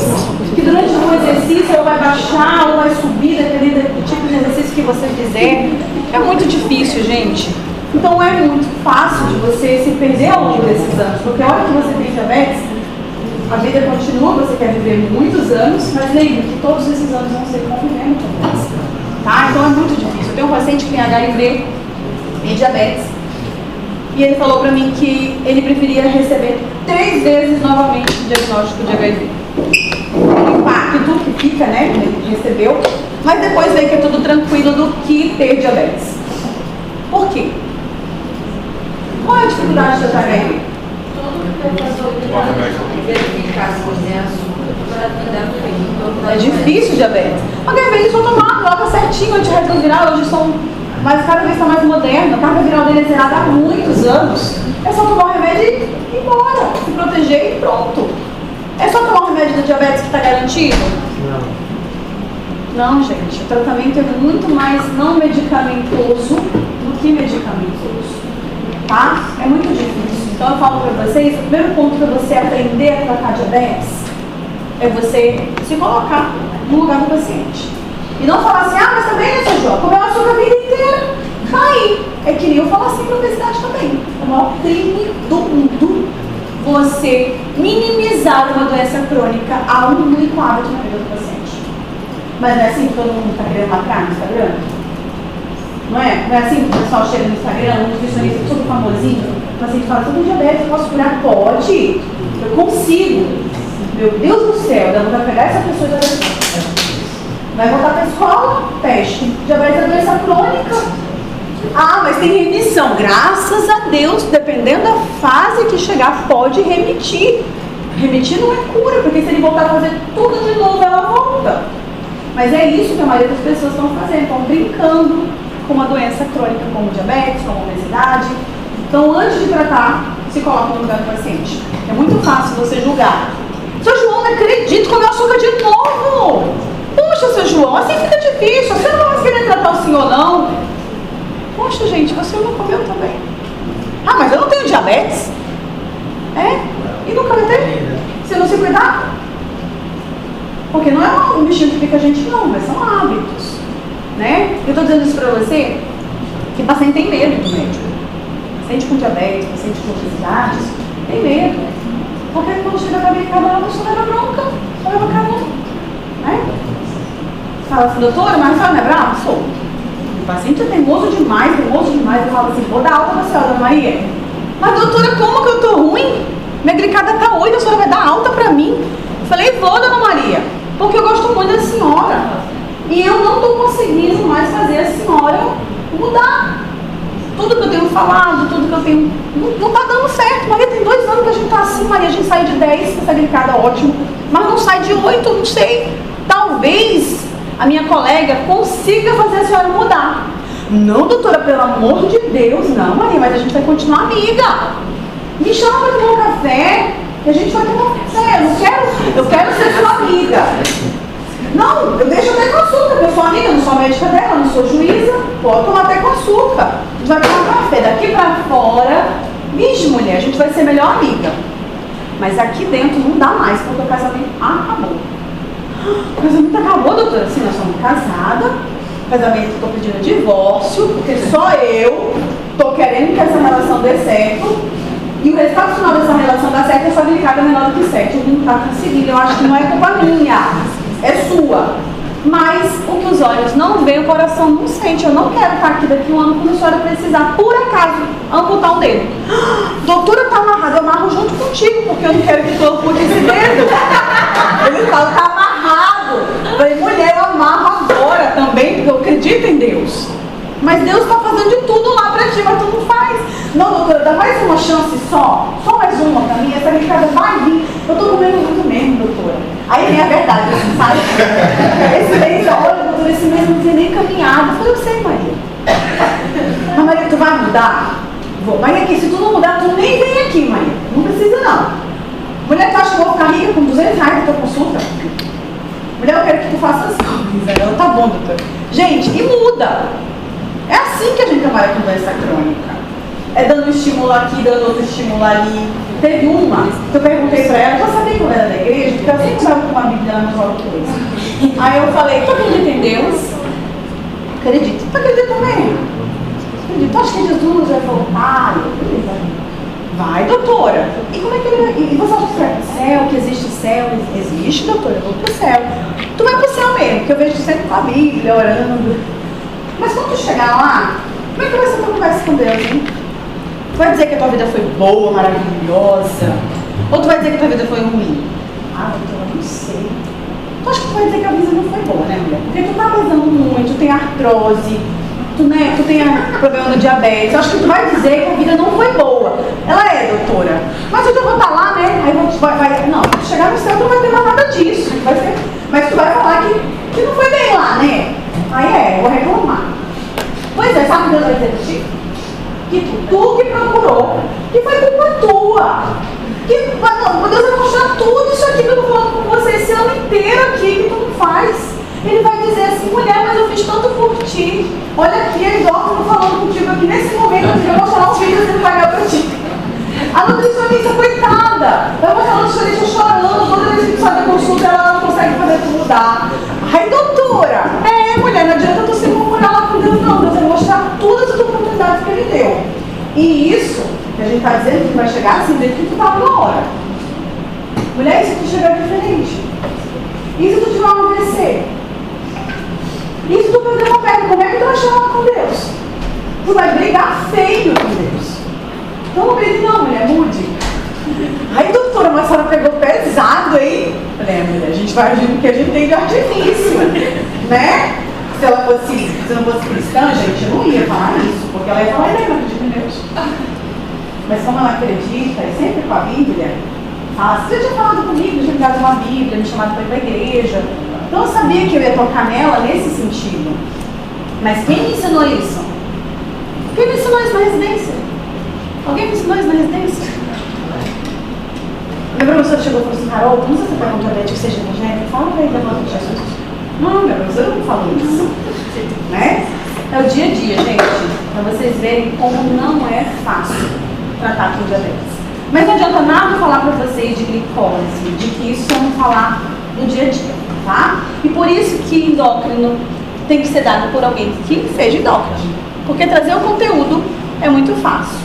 Que durante o exercício ela vai baixar ou vai subir, dependendo do tipo de exercício que você fizer. É muito difícil, gente. Então é muito fácil de você se perder ao longo desses anos, porque a hora que você tem diabetes, a vida continua, você quer viver muitos anos, mas lembre que todos esses anos vão ser convivendo com você. Tá? Então é muito difícil. Eu tenho um paciente que tem HIV e diabetes, e ele falou pra mim que ele preferia receber 3 vezes novamente o diagnóstico de HIV. O impacto que fica, né, quando ele recebeu, mas depois veio que é tudo tranquilo do que ter diabetes. Por quê? Qual é a dificuldade de tratar HIV? É difícil o diabetes. HIV eles vão tomar, coloca certinho antirretroviral, hoje são, mas cada vez está mais moderno, a carga viral dele é zerada há muitos anos. É só tomar o remédio e ir embora, se proteger e pronto. É só tomar o remédio do diabetes que está garantido? Não, gente, o tratamento é muito mais não medicamentoso do que medicamentoso, tá? É muito difícil. Então eu falo para vocês, o primeiro ponto para você aprender a tratar diabetes é você se colocar no lugar do paciente. E não falar assim, mas também, né, seu João, comeu açúcar a vida inteira. Tá aí. É que nem eu falo assim para a obesidade também. É o maior crime do mundo você minimizar uma doença crônica a um único hábito na vida do paciente. Mas não é assim que todo mundo está querendo lacrar no Instagram? Não é? Não é assim que o pessoal chega no Instagram, um nutricionista super famosinho, o paciente fala, eu tenho diabetes, eu posso curar? Pode, eu consigo. Meu Deus do céu, dá vontade de pegar essa pessoa e vai voltar para a escola, teste. Diabetes é doença crônica. Mas tem remissão. Graças a Deus, dependendo da fase que chegar, pode remitir. Remitir não é cura, porque se ele voltar a fazer tudo de novo, ela volta. Mas é isso que a maioria das pessoas estão fazendo, estão brincando com uma doença crônica como diabetes, como obesidade. Então, antes de tratar, se coloca no lugar do paciente. É muito fácil você julgar. Seu João, não acredito, comeu açúcar de novo. Puxa, seu João, assim fica difícil. Você não vai querer tratar o senhor, não. Poxa, gente, você não comeu também. Mas eu não tenho diabetes. E nunca vai ter? Se não se cuidar? Porque não é um bichinho que fica a gente, não, mas são hábitos. Né? Eu estou dizendo isso para você, que paciente tem medo do médico. Paciente com diabetes, paciente com obesidade, tem medo. Porque quando chega a glicada, a pessoa leva bronca, só leva carona. Né? Fala assim, doutora, mas a senhora não é brava? Sou. O paciente é teimoso demais. Eu falo assim, vou dar alta para a senhora, Dona Maria. Mas doutora, como que eu tô ruim? Minha glicada tá 8, a senhora vai dar alta para mim? Eu falei, vou, Dona Maria, porque eu gosto muito da senhora. E eu não estou conseguindo mais fazer a senhora mudar. Tudo que eu tenho falado, tudo que eu tenho... Não está dando certo. Maria, tem 2 anos que a gente está assim, Maria. A gente sai de 10, que essa glicada ótimo. Mas não sai de 8, não sei. Talvez a minha colega consiga fazer a senhora mudar. Não, doutora, pelo amor de Deus. Não, Maria, mas a gente vai continuar amiga. Me chama para tomar um café. E a gente vai tomar um café. Eu quero ser sua amiga. Não, eu deixo até com açúcar, porque eu sou amiga, eu não sou médica dela, não sou juíza, pode tomar até com açúcar. A gente vai tomar um café. Daqui pra fora, vixe, mulher, a gente vai ser melhor amiga. Mas aqui dentro não dá mais, porque o casamento acabou. O casamento acabou, doutora? Sim, nós somos casadas. O casamento, estou pedindo divórcio, porque só eu estou querendo que essa relação dê certo. E o resultado final dessa relação dá certo é só glicada menor do que 7. Ele não está conseguindo, eu acho que não é culpa minha. É sua. Mas o que os olhos não veem, o coração não sente. Eu não quero estar aqui daqui 1 ano quando a senhora precisar, por acaso, amputar um dedo. Doutora, tá amarrado, eu amarro junto contigo, porque eu não quero que tu ampute esse dedo. Ele fala, tá amarrado. Eu falei, mulher, eu amarro agora também, porque eu acredito em Deus. Mas Deus está fazendo de tudo lá pra ti, mas tu não faz. Não, doutora, dá mais uma chance só mais uma pra mim, essa glicada vai vir. Eu tô comendo muito mesmo, doutora. Aí vem a verdade, assim, sabe? Esse mês, olha, doutora, esse mês não tem nem caminhada. Eu falei, eu sei, Maria. Mas, Maria, tu vai mudar? Vou. Maria, aqui, se tu não mudar, tu nem vem aqui, Maria. Não precisa, não. Mulher, tu acha que eu vou ficar rica com R$200 na tua consulta? Mulher, eu quero que tu faça assim. Ela, tá bom, doutora. Gente, e muda. É assim que a gente trabalha com doença crônica. É dando um estímulo aqui, dando outro estímulo ali. Teve uma que eu perguntei pra ela, eu sabia que eu era da igreja, porque eu sempre estava com uma Bíblia na mão coisa. Aí eu falei, tu acredita em Deus? Acredito. Tu acredita também? Acredito. Tu acha que Jesus vai voltar? Vai, doutora. E como é que ele vai? E você acha que vai pro céu? Que existe céu? Existe, doutora, eu vou pro céu. Tu vai pro céu mesmo, porque eu vejo tu sempre com a Bíblia, orando. Mas quando tu chegar lá, como é que vai ser a tua conversa com Deus, hein? Tu vai dizer que a tua vida foi boa, maravilhosa? Ou tu vai dizer que a tua vida foi ruim? Ah, doutora, eu não sei. Tu acha que tu vai dizer que a vida não foi boa, né, mulher? Porque tu tá pesando muito, tu tem artrose, tu tem problema do diabetes. Eu acho que tu vai dizer que a vida não foi boa. Ela é, doutora. Mas eu já vou estar lá, né? Aí não, quando chegar no céu tu não vai ter mais nada disso. Mas tu vai falar que não foi bem lá, né? Aí eu vou reclamar. Pois é, sabe o que Deus vai dizer pra ti? Que tu que procurou, que foi culpa tua. Que Deus vai mostrar tudo isso aqui que eu tô falando com você esse ano inteiro aqui, que tu não faz. Ele vai dizer assim, mulher, mas eu fiz tanto por ti. Olha aqui, a endócrino falando contigo aqui nesse momento, eu vou mostrar os vídeos que ele vai dar pra ti. A nutricionista, coitada, vai mostrar a nutricionista chorando, toda vez que tu sai da consulta, ela não consegue fazer tu mudar. Ai, doutora, mulher, não adianta tu se murmurar lá com Deus, não. Deus vai mostrar todas as oportunidades que ele deu. E isso, que a gente está dizendo que vai chegar assim, desde que tu estava na hora. Mulher, e se tu chegar diferente? E se tu tiver um AVC? E se tu perder uma perna, como é que tu vai chegar lá com Deus? Tu vai brigar feio com Deus. Então não brigue não, mulher, mude. Ai, doutora, mas a senhora pegou pesado, hein? Falei, mulher, a gente vai agir no que a gente tem de artifício, né? Se não fosse cristã, gente, eu não ia falar isso, porque ela ia falar, não acredito em Deus. Mas como ela acredita, e sempre com a Bíblia, fala, você já tinha falado comigo, já tinha me dado uma Bíblia, me chamado para ir para a igreja. Então eu sabia que eu ia tocar nela nesse sentido. Mas quem me ensinou isso? Quem me ensinou isso na residência? Alguém me ensinou isso na residência? Meu professor chegou e falou assim, Carol, como você perguntou a Beth que seja evangélica? Fala para ele da volta de Jesus. Não, meu professor não falou isso. Né? É o dia a dia, gente, para vocês verem como não é fácil tratar com diabetes. Mas não adianta nada falar para vocês de glicose, de que isso vamos falar no dia a dia, tá? E por isso que endócrino tem que ser dado por alguém que seja endócrino. Porque trazer o conteúdo é muito fácil,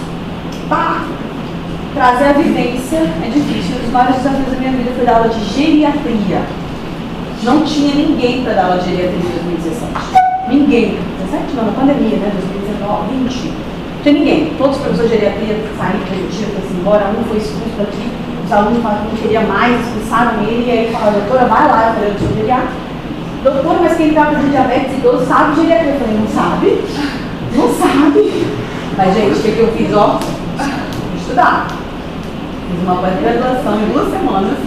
tá? Trazer a vivência é difícil. Um dos maiores desafios da minha vida foi dar aula de geriatria. Não tinha ninguém para dar aula de geriatria em 2017. Ninguém. 17 não, na pandemia, né? 2019, 20. Não tinha ninguém. Todos os professores de geriatria saíram demitidos, foram embora. Um foi expulso daqui. Os alunos falaram que não queria mais, expulsaram ele. E aí falaram, doutora, vai lá. Eu falei, eu sou geriatra. Doutora, mas quem está fazendo diabetes idoso sabe geriatria. Eu falei, não sabe? Não sabe. Mas, gente, o que eu fiz? Ó, estudar. Fiz uma pós-graduação em 2 semanas,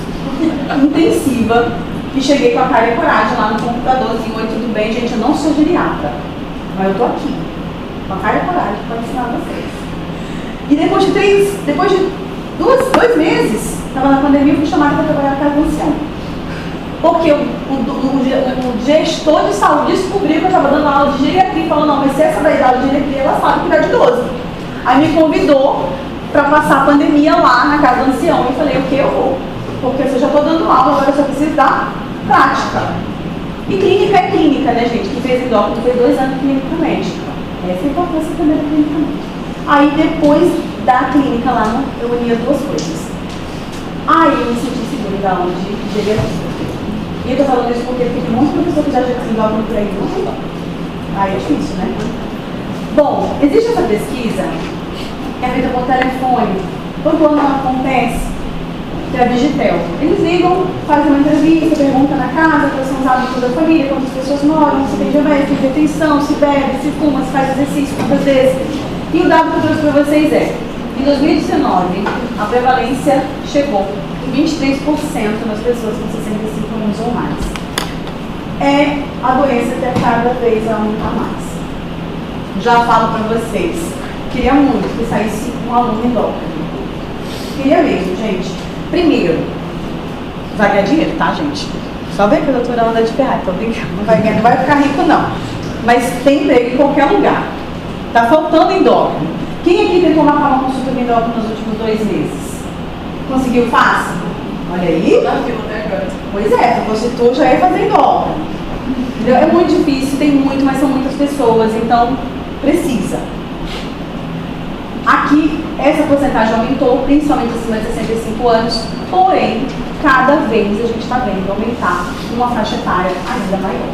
intensiva. E cheguei com a cara e coragem lá no computadorzinho, oi, tudo bem, gente, eu não sou geriatra, mas eu tô aqui, com a cara e coragem para ensinar vocês. E depois de 2 meses, estava na pandemia, fui chamada para trabalhar na casa do ancião. Porque o gestor de saúde descobriu que eu estava dando aula de geriatria, falou, não, mas se essa daí dá aula de geriatria, ela sabe cuidar de idoso. Aí me convidou para passar a pandemia lá na casa do ancião. Eu falei, o que eu vou? Porque eu já estou dando aula, agora eu só preciso da prática. E clínica é clínica, né, gente? Que fez endócrino foi 2 anos de clínica médica. Essa é a importância também da clínica médica. Aí depois da clínica lá, eu unia 2 coisas. Aí eu me senti segura da aula de geriatria. E eu tô falando isso porque tem um monte de professor que já fez endócrino por aí, não tem endócrino. Aí é difícil, né? Bom, existe essa pesquisa que é feita por telefone. Todo ano ela acontece. Que é a Vigitel. Eles ligam, fazem uma entrevista, perguntam na casa, quais são os hábitos da família, quantas pessoas moram, se tem diabetes, se tem hipertensão, se bebe, se fuma, se faz exercício, quantas vezes. E o dado que eu trouxe para vocês é, em 2019, a prevalência chegou em 23% nas pessoas com 65 anos ou mais. É a doença que a cada vez aumenta mais. Já falo para vocês, queria muito que saísse um aluno endócrino. Queria mesmo, gente. Primeiro, vai ganhar dinheiro, tá, gente? Só ver que a doutora anda de Ferrari, tô brincando. Não vai ficar rico, não. Mas tem emprego em qualquer lugar. Está faltando endócrino. Quem aqui tentou marcar uma consulta de endócrino nos últimos 2 meses? Conseguiu fácil? Olha aí. Pois é, se fosse tu, já ia fazer endócrino. Entendeu? É muito difícil, tem muito, mas são muitas pessoas, então precisa. Aqui, essa porcentagem aumentou, principalmente acima de 65 anos, porém, cada vez a gente está vendo aumentar uma faixa etária ainda maior.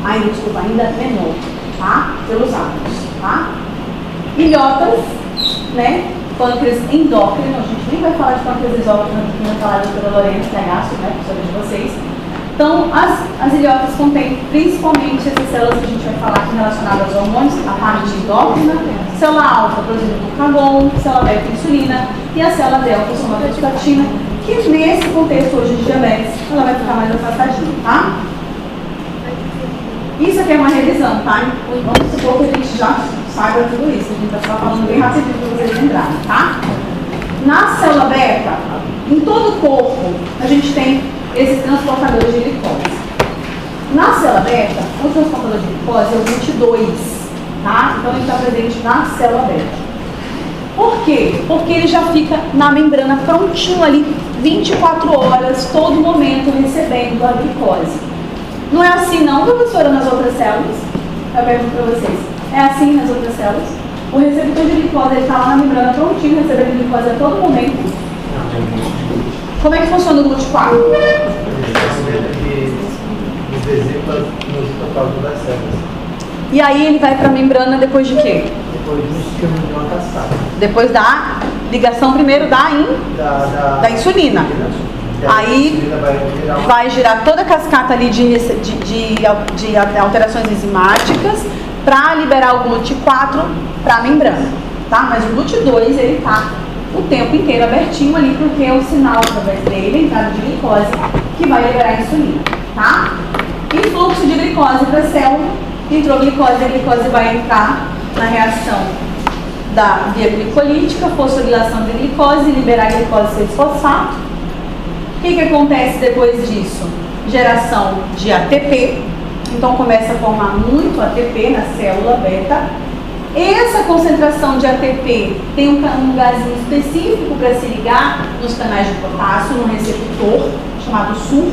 Ainda menor, tá? Pelos hábitos, tá? Ilhotas, né? Pâncreas endócrino, a gente nem vai falar de pâncreas exócrino aqui, vai falar de doutora Lorena, que é gastro, né? Professora de vocês. Então, as ilhotas contêm principalmente essas células que a gente vai falar aqui relacionadas aos hormônios, a parte endócrina, célula alfa, produzindo glucagon, célula beta, insulina, e a célula delta, somatostatina, que nesse contexto hoje de diabetes, ela vai ficar mais afastadinha, tá? Isso aqui é uma revisão, tá? Vamos supor que a gente já saiba tudo isso, a gente vai estar falando bem rapidinho para vocês lembrarem, tá? Na célula beta, em todo o corpo, a gente tem esses transportadores de glicose. Na célula beta, o transportador de glicose é o 22, tá? Então ele está presente na célula beta. Por quê? Porque ele já fica na membrana prontinho ali, 24 horas, todo momento recebendo a glicose. Não é assim não, professora, nas outras células? Eu pergunto para vocês. É assim nas outras células? O receptor de glicose está lá na membrana prontinho, recebendo glicose a todo momento. Como é que funciona o GLUT4? E aí ele vai para a membrana depois de quê? Depois do estímulo de uma cascata. Depois da ligação primeiro da insulina. Aí vai girar toda a cascata ali de alterações enzimáticas para liberar o GLUT4 para a membrana, tá? Mas o GLUT2 ele está o tempo inteiro abertinho ali, porque é o sinal através dele, a entrada de glicose, que vai liberar a insulina, tá? E fluxo de glicose para a célula, entrou glicose, a glicose vai entrar na reação da via glicolítica, fosforilação de glicose, liberar a glicose 6-fosfato. O que acontece depois disso? Geração de ATP, então começa a formar muito ATP na célula beta. Essa concentração de ATP tem um gazinho específico para se ligar nos canais de potássio, no receptor, chamado SUR,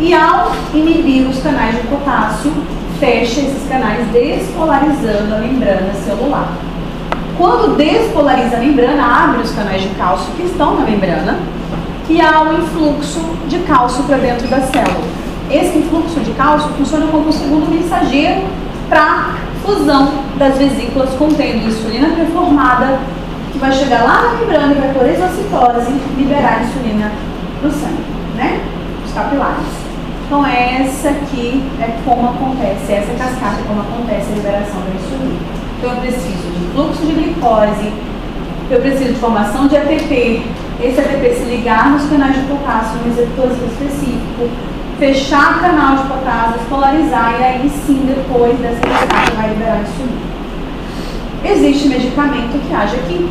e ao inibir os canais de potássio, fecha esses canais despolarizando a membrana celular. Quando despolariza a membrana, abre os canais de cálcio que estão na membrana e há um influxo de cálcio para dentro da célula. Esse influxo de cálcio funciona como um segundo mensageiro para fusão das vesículas contendo insulina preformada, que vai chegar lá na membrana e vai por exocitose liberar a insulina para o sangue, né? Os capilares. Então essa aqui é como acontece, essa cascata é como acontece a liberação da insulina. Então eu preciso de fluxo de glicose, eu preciso de formação de ATP, esse ATP se ligar nos canais de potássio, no receptor específico, fechar o canal de potássio, polarizar e aí sim depois dessa cascata vai liberar a insulina. Existe medicamento que age aqui.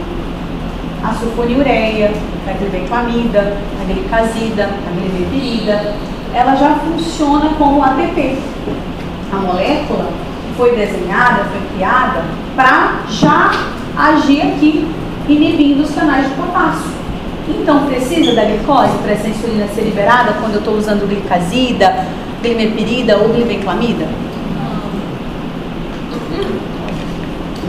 A sulfonilureia, a glibenclamida, a glicazida, a glibenclamida, ela já funciona como ATP. A molécula foi desenhada, foi criada para já agir aqui, inibindo os canais de potássio. Então, precisa da glicose para essa insulina ser liberada quando eu estou usando glicazida, glimepirida ou glibenclamida?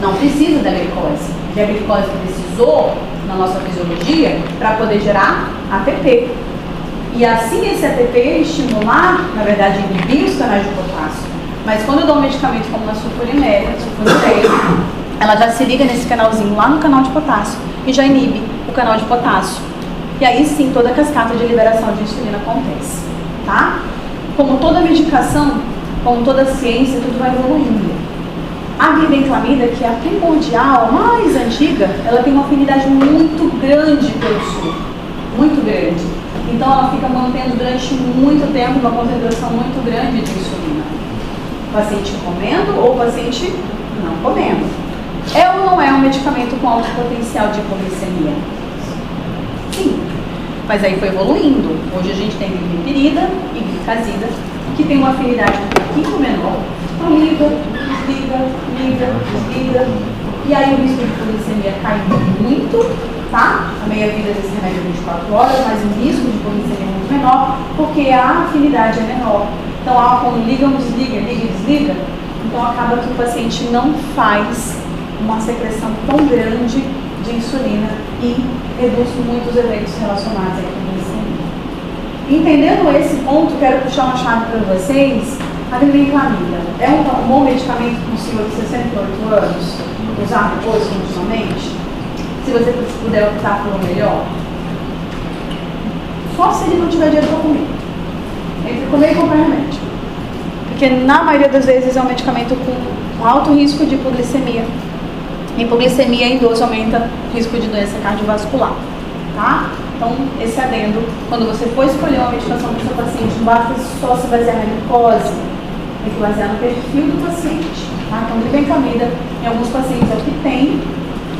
Não precisa da glicose. E a glicose precisou, na nossa fisiologia, para poder gerar ATP. E assim esse ATP estimular, na verdade, inibir os canais de potássio. Mas quando eu dou um medicamento como a sulfonilureia, ela já se liga nesse canalzinho lá no canal de potássio e já inibe o canal de potássio. E aí sim toda a cascata de liberação de insulina acontece, tá? Como toda medicação, como toda ciência, tudo vai evoluindo. A glibenclamida, que é a primordial, a mais antiga, ela tem uma afinidade muito grande pelo SUR, muito grande. Então ela fica mantendo durante muito tempo uma concentração muito grande de insulina. O paciente comendo ou o paciente não comendo. É ou não é um medicamento com alto potencial de hipoglicemia? Sim, mas aí foi evoluindo. Hoje a gente tem glibenclamida e glicazida, que tem uma afinidade um pouquinho menor. Então liga, desliga, liga, desliga. meia-vida desse remédio é 24 horas, mas o risco de hipoglicemia é muito menor, porque a afinidade é menor. Então, o álcool liga, desliga, liga e desliga. Então, acaba que o paciente não faz uma secreção tão grande de insulina e reduz muitos eventos relacionados à hipoglicemia. Entendendo esse ponto, quero puxar uma chave para vocês. A glibenclamida é um bom medicamento para um senhor de 68 anos usar depois continuamente? Se você puder optar pelo melhor, só se ele não tiver dinheiro para comer. Entre comer e comprar remédio. Porque na maioria das vezes é um medicamento com alto risco de hipoglicemia. Hipoglicemia em dose aumenta o risco de doença cardiovascular, tá? Então, esse adendo, quando você for escolher uma medicação para o seu paciente, não basta só se basear na glicose, tem que basear no perfil do paciente, tá? Então, glibenclamida, em alguns pacientes é o que tem,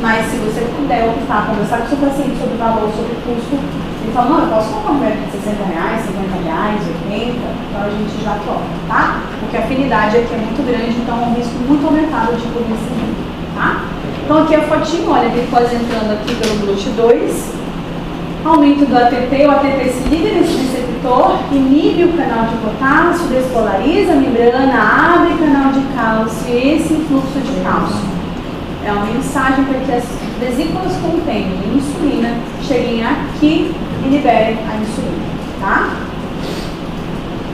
mas se você puder optar, conversar com o seu paciente sobre valor, sobre custo, ele fala, não, eu posso comprar um remédio de R$60, R$50, R$80, então a gente já troca, tá? Porque a afinidade aqui é muito grande, então é um risco muito aumentado de hipoglicemia, tá? Então aqui a fotinho, olha a glicose entrando aqui pelo GLUT2, aumento do ATP, o ATP se liga nesse receptor, inibe o canal de potássio, despolariza a membrana, abre canal de cálcio, esse influxo de cálcio. É uma mensagem para que as vesículas contendo insulina cheguem aqui e liberem a insulina, tá?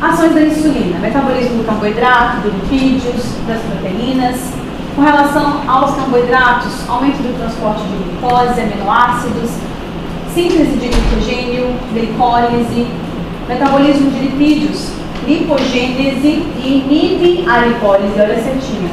Ações da insulina, metabolismo do carboidrato, dos lipídios, das proteínas. Com relação aos carboidratos, aumento do transporte de glicose, aminoácidos, síntese de glicogênio, glicólise, metabolismo de lipídios, lipogênese e inibe a lipólise, olha a setinha.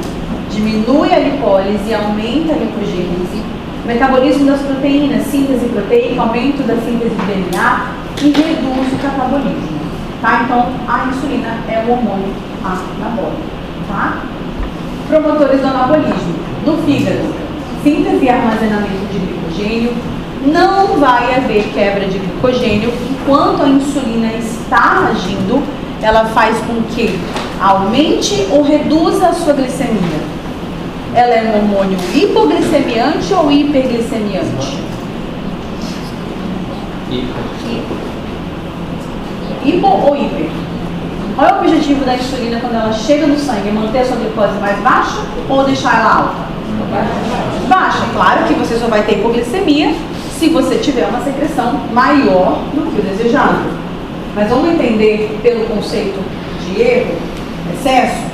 Diminui a lipólise e aumenta a lipogênese, metabolismo das proteínas, síntese proteica, aumento da síntese de DNA e reduz o catabolismo, tá? Então, a insulina é o hormônio anabólico, tá? Promotores do anabolismo, no fígado, síntese e armazenamento de glicogênio. Não vai haver quebra de glicogênio enquanto a insulina está agindo. Ela faz com que aumente ou reduza a sua glicemia. Ela é um hormônio hipoglicemiante ou hiperglicemiante? Hipo ou hiper? Qual é o objetivo da insulina quando ela chega no sangue? É manter a sua glicose mais baixa ou deixar ela alta? Baixa. Claro que você só vai ter hipoglicemia se você tiver uma secreção maior do que o desejado. Mas vamos entender pelo conceito de erro, excesso.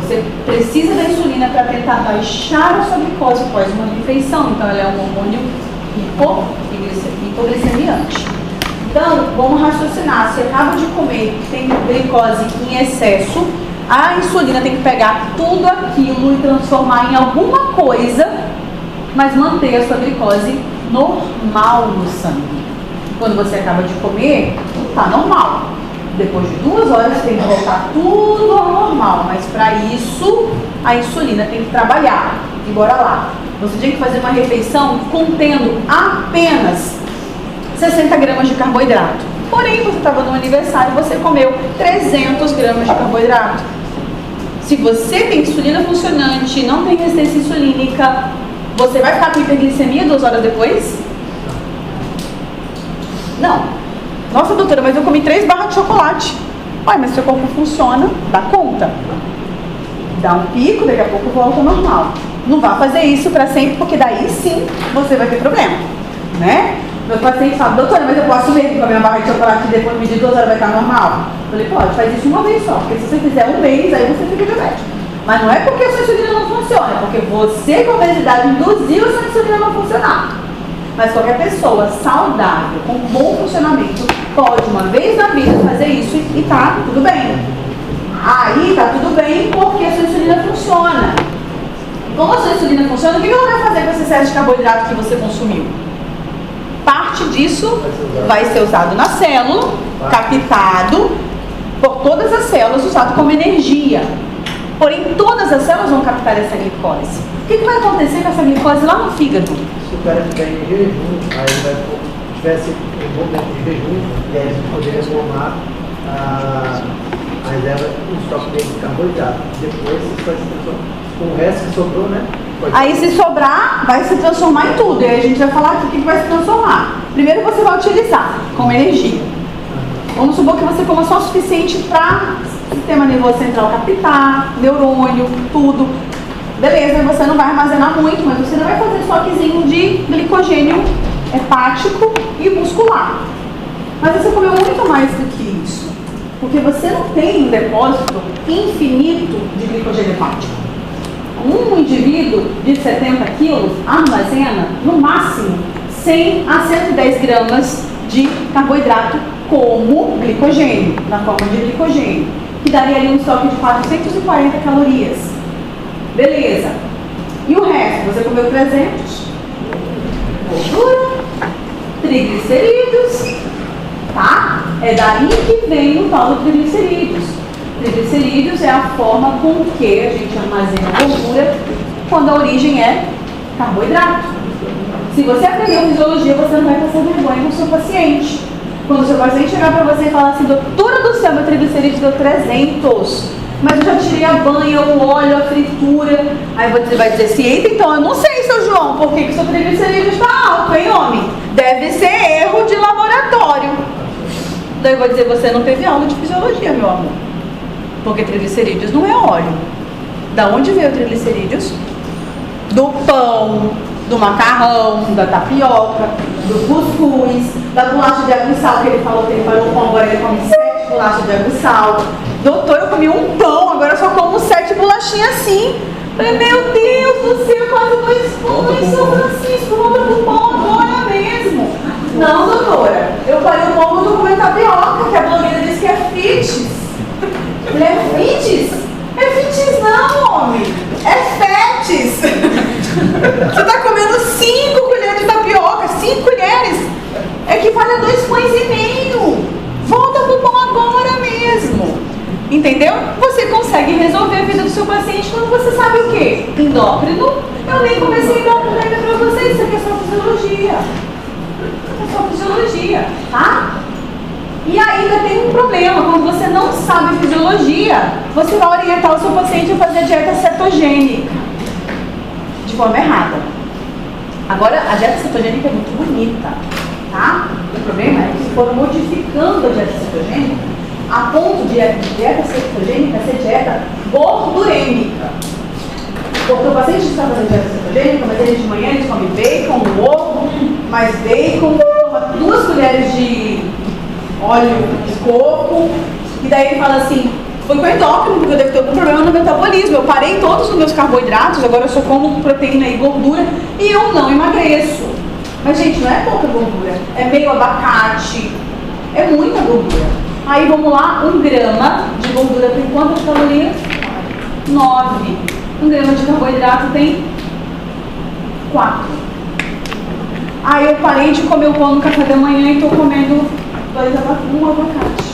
Você precisa da insulina para tentar baixar a sua glicose após uma refeição. Então, ela é um hormônio hipoglicemiante. Então, vamos raciocinar. Se acaba de comer, tem glicose em excesso, a insulina tem que pegar tudo aquilo e transformar em alguma coisa, mas manter a sua glicose normal no sangue. Quando você acaba de comer, está normal. Depois de 2 horas tem que voltar tudo ao normal, mas para isso a insulina tem que trabalhar. E bora lá. Você tem que fazer uma refeição contendo apenas 60 gramas de carboidrato. Porém, você estava no aniversário e você comeu 300 gramas de carboidrato. Se você tem insulina funcionante, não tem resistência insulínica, você vai ficar com hiperglicemia 2 horas depois? Não. Nossa, doutora, mas eu comi 3 barras de chocolate. Ué, mas seu corpo funciona, dá conta. Dá um pico, daqui a pouco volta ao normal. Não vá fazer isso para sempre, porque daí sim você vai ter problema, né? Meus pacientes falam, doutora, mas eu posso mesmo comer uma barra de chocolate e depois medir 2 horas vai estar normal? Eu falei, pode, faz isso uma vez só, porque se você fizer um mês, aí você fica diabético. Mas não é porque a sua insulina não funciona, é porque você com a obesidade induziu a sua insulina a não funcionar. Mas qualquer pessoa saudável, com bom funcionamento, pode uma vez na vida fazer isso e tá tudo bem. Aí tá tudo bem porque a sua insulina funciona. Como a sua insulina funciona, o que ela vai fazer com esse excesso de carboidrato que você consumiu? Parte disso vai ser usado na célula, captado por todas as células, usado como energia. Porém, todas as células vão captar essa glicose. O que vai acontecer com essa glicose lá no fígado? Se o cara estiver em jejum, aí ele vai tivesse um bom tempo de jejum, e aí ele poderia formar a reserva, o estoque de carboidrato. Depois, com o resto que sobrou, né? Aí se sobrar, vai se transformar em tudo. E aí a gente vai falar aqui o que vai se transformar. Primeiro você vai utilizar como energia. Vamos supor que você coma só o suficiente para o sistema nervoso central captar, neurônio, tudo. Beleza, você não vai armazenar muito, mas você não vai fazer estoquezinho de glicogênio hepático e muscular. Mas você comeu muito mais do que isso. Porque você não tem um depósito infinito de glicogênio hepático. Um indivíduo de 70 quilos armazena, no máximo, 100 a 110 gramas de carboidrato como glicogênio, na forma de glicogênio, que daria ali um estoque de 440 calorias. Beleza. E o resto? Você comeu 300? Gordura, triglicerídeos, tá? É daí que vem o tal do triglicerídeos. Triglicerídeos é a forma com que a gente armazena gordura quando a origem é carboidrato. Se você aprendeu fisiologia, você não vai passar vergonha com o seu paciente. Quando o seu paciente chegar para você e falar assim, doutora do céu, meu triglicerídeo deu 300, mas eu já tirei a banha, o óleo, a fritura. Aí você vai dizer assim, eita, então eu não sei, seu João, por que o seu triglicerídeo está alto, hein, homem? Deve ser erro de laboratório. Daí eu vou dizer, você não teve aula de fisiologia, meu amor. Porque triglicerídeos não é óleo. Da onde veio triglicerídeos? Do pão, do macarrão, da tapioca, do cuscuz, da bolacha de água e sal, que ele falou que ele parou o pão, agora ele come 7 bolachas de água e sal. Doutor, eu comi um pão, agora eu só como 7 bolachinhas assim. Falei, meu Deus do céu, quase 2 pães, São Francisco, vamos pro pão agora mesmo. Não, doutora, eu parei o pão, eu tô comendo tapioca, que a blogueira disse que é fitness. Ele é fitness? É fitness não, homem. É fetes. Você tá comendo 5 colheres de tapioca, 5 colheres. Equivale a 2 pães e meio. Volta pro pão agora mesmo. Entendeu? Você consegue resolver a vida do seu paciente quando você sabe o quê? Endócrino. Eu nem comecei endócrino ainda pra vocês, isso aqui é só fisiologia. É só fisiologia, tá? E ainda tem um problema, quando você não sabe fisiologia, você vai orientar o seu paciente a fazer dieta cetogênica de forma errada. Agora, a dieta cetogênica é muito bonita, tá? O problema é que se for modificando a dieta cetogênica, a ponto de dieta cetogênica ser dieta gordurêmica. Porque o paciente está fazendo dieta cetogênica, mas ele de manhã ele come bacon, ovo, mais bacon, toma 2 colheres de óleo de coco, e daí ele fala assim, foi com endócrino, porque eu devo ter algum problema no metabolismo, eu parei todos os meus carboidratos, agora eu só como proteína e gordura, e eu não emagreço. Mas gente, não é pouca gordura, é meio abacate, é muita gordura. Aí vamos lá, 1 grama de gordura tem quantas calorias? 9. 1 grama de carboidrato tem 4. Aí eu parei de comer o pão no café da manhã e estou comendo um abacate.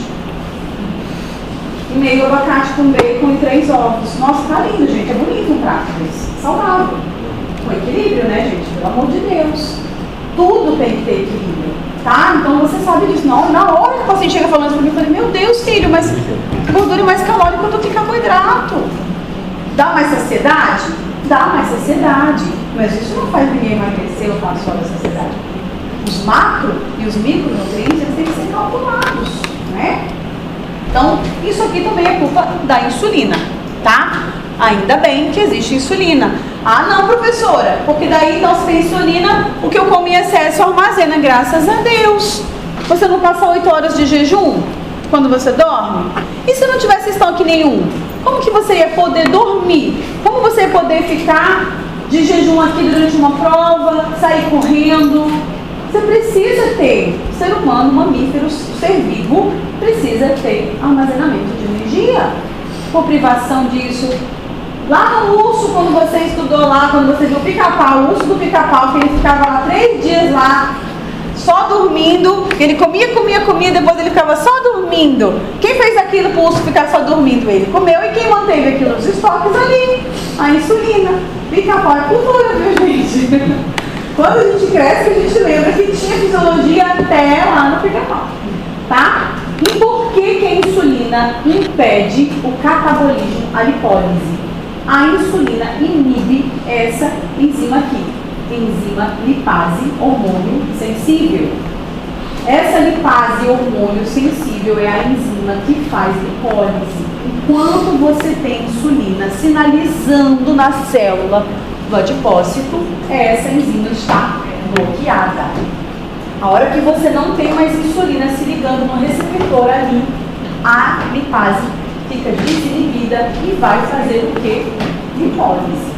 E meio abacate com bacon e 3 ovos. Nossa, tá lindo, gente. É bonito um prato desse. Saudável. Com equilíbrio, né, gente? Pelo amor de Deus. Tudo tem que ter equilíbrio, tá? Então você sabe disso. Não, na hora que o paciente chega falando isso pra mim, eu falei, meu Deus, filho, mas gordura é mais calórica do que carboidrato. Dá mais saciedade? Dá mais saciedade. Mas isso não faz ninguém emagrecer ou falar só da saciedade. Os macro e os micronutrientes eles têm que ser calculados, né? Então, isso aqui também é culpa da insulina, tá? Ainda bem que existe insulina. Ah, não, professora, porque daí então se tem insulina, o que eu como em excesso armazena, graças a Deus. Você não passa 8 horas de jejum quando você dorme? E se não tivesse estoque nenhum? Como que você ia poder dormir? Como você ia poder ficar de jejum aqui durante uma prova, sair correndo? Você precisa ter, ser humano, mamífero, ser vivo, precisa ter armazenamento de energia. Por privação disso. Lá no urso, quando você estudou lá, quando você viu o pica-pau, o urso do pica-pau, que ele ficava lá 3 dias lá, só dormindo, ele comia, depois ele ficava só dormindo. Quem fez aquilo para o urso ficar só dormindo? Ele comeu, e quem manteve aquilo nos estoques ali? A insulina. Pica-pau é cultura, viu, gente? Quando a gente cresce, a gente lembra que tinha fisiologia até lá no pica-pau, tá? E por que a insulina impede o catabolismo, a lipólise? A insulina inibe essa enzima aqui, enzima lipase hormônio sensível. Essa lipase hormônio sensível é a enzima que faz lipólise. Enquanto você tem insulina sinalizando na célula do adipócito, essa enzima está bloqueada. A hora que você não tem mais insulina se ligando no receptor ali, a lipase fica desinibida e vai fazer o quê? Lipólise.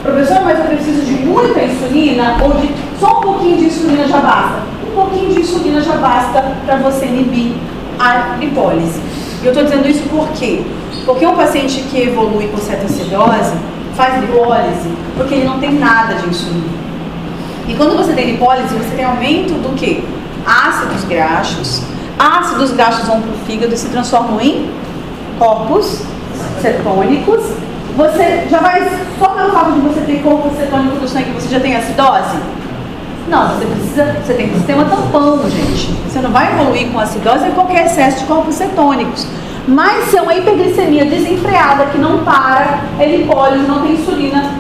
Professor, mas eu preciso de muita insulina ou de só um pouquinho de insulina já basta? Um pouquinho de insulina já basta para você inibir a lipólise. E eu estou dizendo isso por quê? Porque um paciente que evolui com cetoacidose faz lipólise porque ele não tem nada de insulina. E quando você tem lipólise, você tem aumento do quê? Ácidos graxos. Ácidos graxos vão para o fígado e se transformam em corpos cetônicos. Você já vai, só pelo fato de você ter corpo cetônico no sangue, você já tem acidose? Não, você tem sistema tampão, gente. Você não vai evoluir com acidose e qualquer excesso de corpos cetônicos. Mas se é uma hiperglicemia desenfreada que não para, é lipólise, não tem insulina,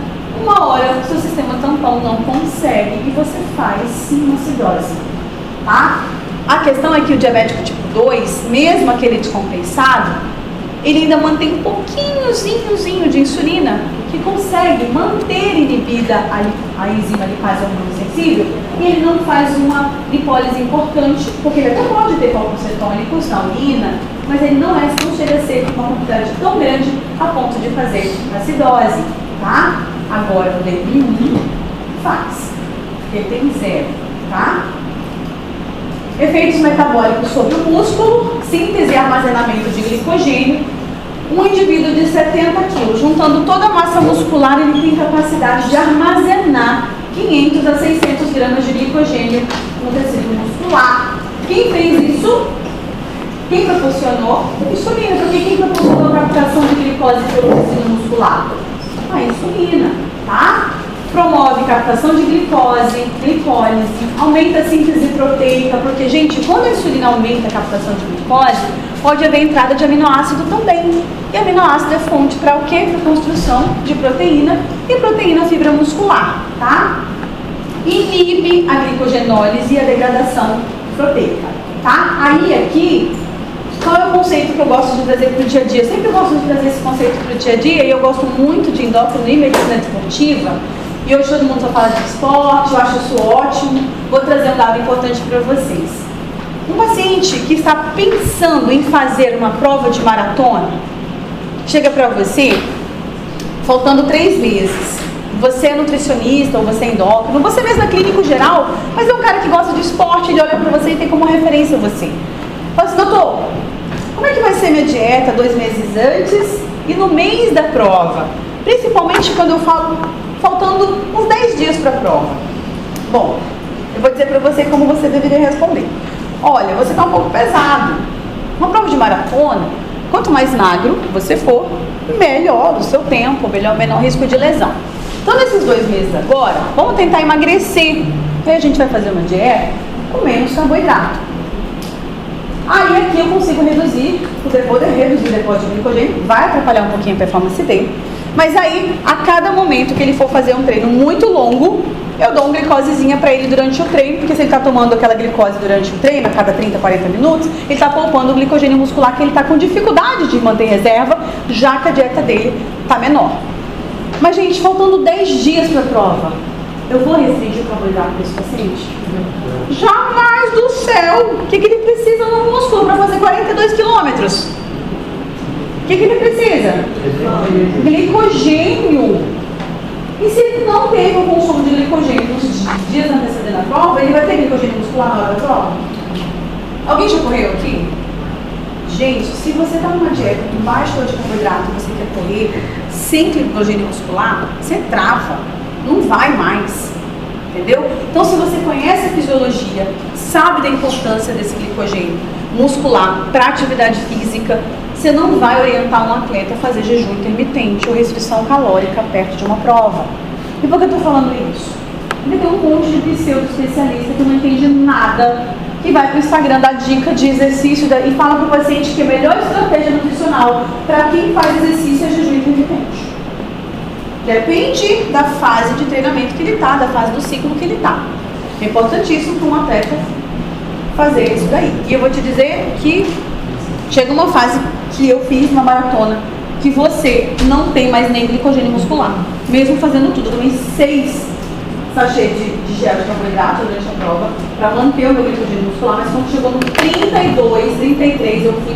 uma hora o seu sistema tampão não consegue e você faz sim uma acidose, tá? A questão é que o diabético tipo 2, mesmo aquele descompensado, ele ainda mantém um pouquinhozinho de insulina que consegue manter inibida a enzima lipase hormônio sensível e ele não faz uma lipólise importante, porque ele até pode ter corpos cetônicos na urina, mas ele não chega a ser uma quantidade tão grande a ponto de fazer acidose, tá? Agora o DP1 faz, porque tem 0, tá? Efeitos metabólicos sobre o músculo, síntese e armazenamento de glicogênio. Um indivíduo de 70 kg, juntando toda a massa muscular, ele tem capacidade de armazenar 500 a 600 gramas de glicogênio no tecido muscular. Quem fez isso? Quem proporcionou? Insulina, porque quem proporcionou a captação de glicose pelo tecido muscular? A insulina, tá? Promove captação de glicose, glipólise, aumenta a síntese proteica, porque, gente, quando a insulina aumenta a captação de glicose, pode haver entrada de aminoácido também. E aminoácido é fonte para o quê? Para construção de proteína e proteína fibra muscular, tá? Inibe a glicogenólise e a degradação proteica, tá? Aí aqui, qual é o conceito que eu gosto de trazer para o dia a dia? Eu sempre gosto de trazer esse conceito para o dia a dia e eu gosto muito de endócrino e medicina desportiva. E hoje todo mundo só fala de esporte, eu acho isso ótimo. Vou trazer um dado importante para vocês. Um paciente que está pensando em fazer uma prova de maratona, chega para você, faltando 3 meses. Você é nutricionista ou você é endócrino, você mesmo é clínico geral, mas é um cara que gosta de esporte, ele olha para você e tem como referência você. Fala assim, doutor, como é que vai ser minha dieta 2 meses antes e no mês da prova? Principalmente quando eu falo faltando uns 10 dias para a prova. Bom, eu vou dizer para você como você deveria responder. Olha, você está um pouco pesado. Uma prova de maratona, quanto mais magro você for, melhor o seu tempo, menor risco de lesão. Então, nesses 2 meses agora, vamos tentar emagrecer. Aí a gente vai fazer uma dieta com menos carboidrato. Aí aqui eu consigo reduzir o depósito de glicogênio, vai atrapalhar um pouquinho a performance dele. Mas aí, a cada momento que ele for fazer um treino muito longo, eu dou uma glicosezinha para ele durante o treino, porque se ele está tomando aquela glicose durante o treino, a cada 30, 40 minutos, ele está poupando o glicogênio muscular que ele está com dificuldade de manter reserva, já que a dieta dele está menor. Mas, gente, faltando 10 dias para a prova, eu vou restringir o carboidrato desse paciente? Jamais do céu! O que ele precisa no músculo para fazer 42 quilômetros? O que ele precisa? Glicogênio. E se ele não teve o consumo de glicogênio nos dias antecedentes da prova, ele vai ter glicogênio muscular na hora da prova? Alguém já correu aqui? Gente, se você está numa dieta com baixo teor de carboidrato e você quer correr sem glicogênio muscular, você trava, não vai mais. Entendeu? Então, se você conhece a fisiologia, sabe da importância desse glicogênio muscular para atividade física, você não vai orientar um atleta a fazer jejum intermitente ou restrição calórica perto de uma prova. E por que eu estou falando isso? Porque tem um monte de pseudo-especialista que não entende nada, que vai para o Instagram dar dica de exercício e fala para o paciente que a melhor estratégia nutricional para quem faz exercício é jejum intermitente. Depende da fase de treinamento que ele está, da fase do ciclo que ele está. É importantíssimo para um atleta fazer isso daí. E eu vou te dizer que chega uma fase que eu fiz uma maratona, que você não tem mais nem glicogênio muscular. Mesmo fazendo tudo, eu tomei 6 sachês de gel de carboidrato durante a prova para manter o meu glicogênio muscular, mas quando chegou no 32, 33, eu fui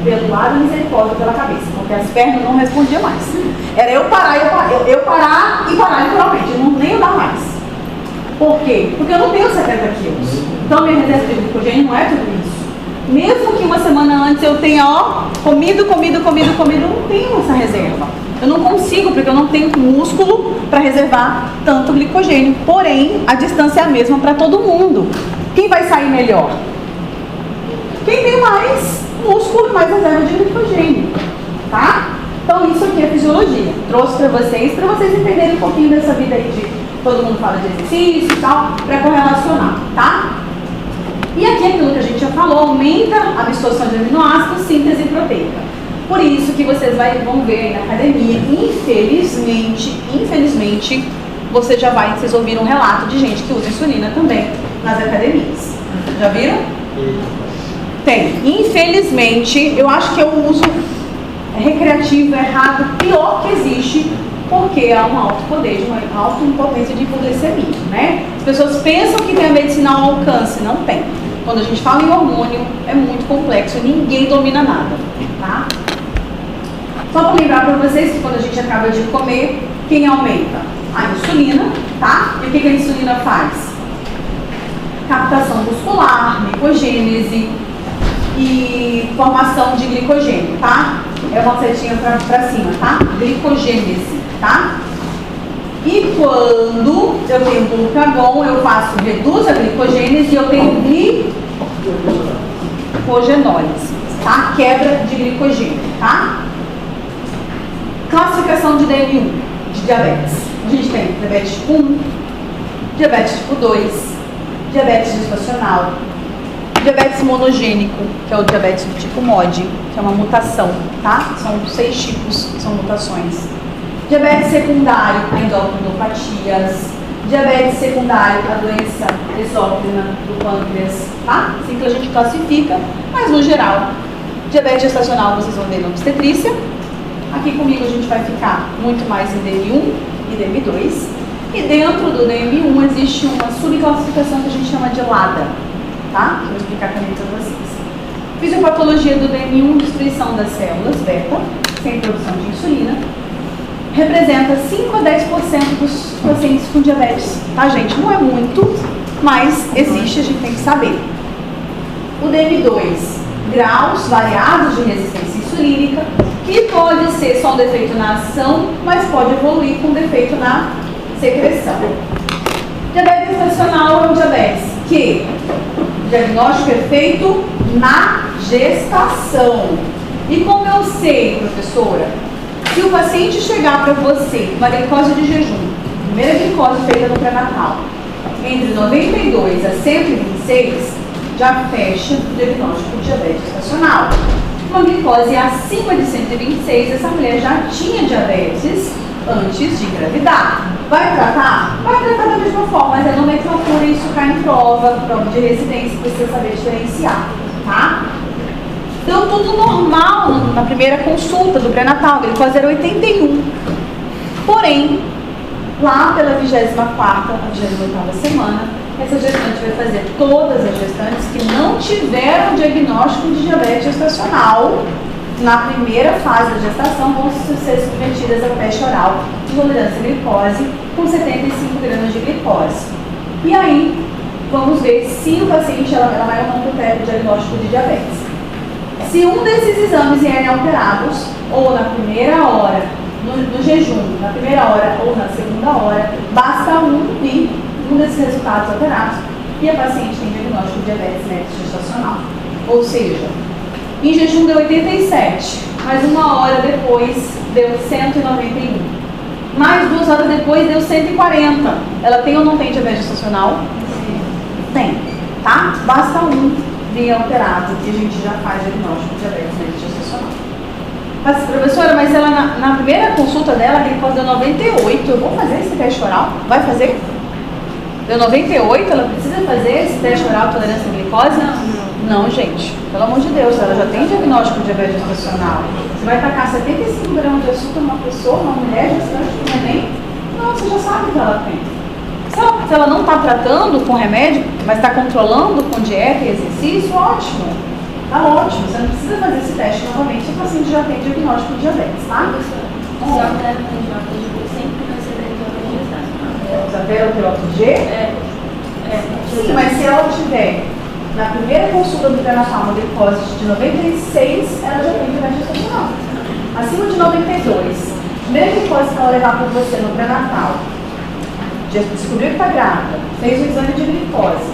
pelo lado da misericórdia pela cabeça, porque as pernas não respondiam mais. Era eu parar e parar literalmente, eu não nem andar mais. Por quê? Porque eu não tenho 70 quilos. Então minha reserva de glicogênio não é tudo isso. Mesmo que uma semana antes eu tenha, comido, eu não tenho essa reserva. Eu não consigo, porque eu não tenho músculo para reservar tanto glicogênio. Porém, a distância é a mesma para todo mundo. Quem vai sair melhor? Quem tem mais músculo e mais reserva de glicogênio, tá? Então isso aqui é fisiologia. Trouxe para vocês entenderem um pouquinho dessa vida aí de todo mundo fala de exercício e tal, para correlacionar, tá? E aqui aquilo que a gente já falou, aumenta a absorção de aminoácidos, síntese proteica. Por isso que vocês vão ver aí na academia, infelizmente, vocês ouviram um relato de gente que usa insulina também nas academias. Já viram? Tem. Infelizmente, eu acho que é o uso recreativo errado, pior que existe, porque há um alto poder, de uma alta potência de hipoglicemia, né? As pessoas pensam que tem a medicina ao alcance, não tem. Quando a gente fala em hormônio, é muito complexo, ninguém domina nada, tá? Só para lembrar para vocês que quando a gente acaba de comer, quem aumenta? A insulina, tá? E o que a insulina faz? Captação muscular, glicogênese e formação de glicogênio, tá? É uma setinha para cima, tá? Glicogênese, tá? E quando eu tenho glucagon, eu reduz a glicogênese e eu tenho glicogenólise, tá? Quebra de glicogênio, tá? Classificação de DM1, de diabetes. A gente tem diabetes tipo 1, diabetes tipo 2, diabetes gestacional, diabetes monogênico, que é o diabetes do tipo MOD, que é uma mutação, tá? São 6 tipos, são mutações. Diabetes secundário, a endocrinopatias. Diabetes secundário, a doença exócrina do pâncreas, tá? Assim que a gente classifica, mas no geral. Diabetes gestacional, vocês vão ver na obstetrícia. Aqui comigo a gente vai ficar muito mais em DM1 e DM2. E dentro do DM1 existe uma subclassificação que a gente chama de LADA, tá? Que eu vou explicar também para vocês. Fisiopatologia do DM1, destruição das células beta, sem produção de insulina. Representa 5 a 10% dos pacientes com diabetes, tá, gente? Não é muito, mas existe, a gente tem que saber. O DM2, graus variados de resistência insulínica, que pode ser só um defeito na ação, mas pode evoluir com defeito na secreção. Diabetes gestacional é um diabetes que o diagnóstico é feito na gestação. E como eu sei, professora, se o paciente chegar para você com uma glicose de jejum, primeira glicose feita no pré-natal, entre 92 a 126, já fecha o diagnóstico de diabetes gestacional. Uma glicose acima de 126, essa mulher já tinha diabetes antes de engravidar. Vai tratar? Vai tratar da mesma forma, mas é nomenclatura e isso cai em prova de residência, precisa saber diferenciar, tá? Então, tudo normal na primeira consulta do pré-natal, a glicose era 81. Porém, lá pela 24ª, a 28ª semana, essa gestante vai fazer todas as gestantes que não tiveram diagnóstico de diabetes gestacional na primeira fase da gestação, vão ser submetidas ao teste oral de tolerância à glicose com 75 gramas de glicose. E aí, vamos ver se o paciente ela vai ou não para o diagnóstico de diabetes. Se um desses exames vierem alterados, ou na primeira hora, no jejum, na primeira hora ou na segunda hora, basta um desses resultados alterados e a paciente tem diagnóstico de diabetes mellitus gestacional. Ou seja, em jejum deu 87, mas uma hora depois deu 191. Mais 2 horas depois deu 140. Ela tem ou não tem diabetes gestacional? Tem, tá? Basta vir alterado que a gente já faz diagnóstico de diabetes mellitus gestacional. Mas, professora, mas ela na primeira consulta dela, a glicose deu 98. Eu vou fazer esse teste oral? Vai fazer? Deu 98, ela precisa fazer esse teste oral tolerância à glicose? Não, gente. Pelo amor de Deus, ela já tem diagnóstico de diabetes gestacional. Você vai tacar 75 gramas de açúcar numa pessoa, uma mulher gestante com neném? Não, você já sabe que ela tem. Se ela não está tratando com remédio, mas está controlando com dieta e exercício, ótimo. Tá ótimo. Você não precisa fazer esse teste novamente se o paciente já tem diagnóstico de diabetes, tá? Se ela der candidato de G, sempre vai ser dentro da Zaveropiroto G? Sim, mas se ela tiver na primeira consulta do pré-natal uma glicose de 96, ela já tem diabetes gestacional. Acima de 92, primeira glicose que ela levar para você no pré-natal, descobriu que está grávida, fez o exame de glicose,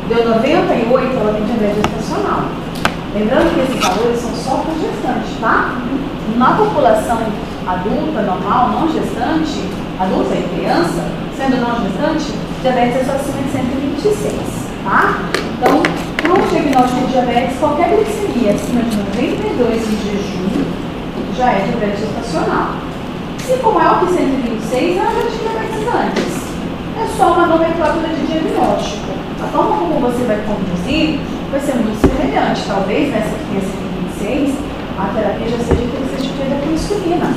deu 98, ela tem diabetes gestacional. Lembrando que esses valores são só para gestante, tá? Na população adulta, normal, não gestante, adulta e criança, sendo não gestante, diabetes é só acima de 126, tá? Então, para o diagnóstico de diabetes, qualquer glicemia acima de 92 em jejum já é diabetes gestacional. Se for maior que 126, ela já tinha diabetes antes. É só uma nomenclatura de diagnóstico. A forma como você vai conduzir vai ser muito semelhante. Talvez nessa que tem 126, a terapia já seja que seja feita com insulina.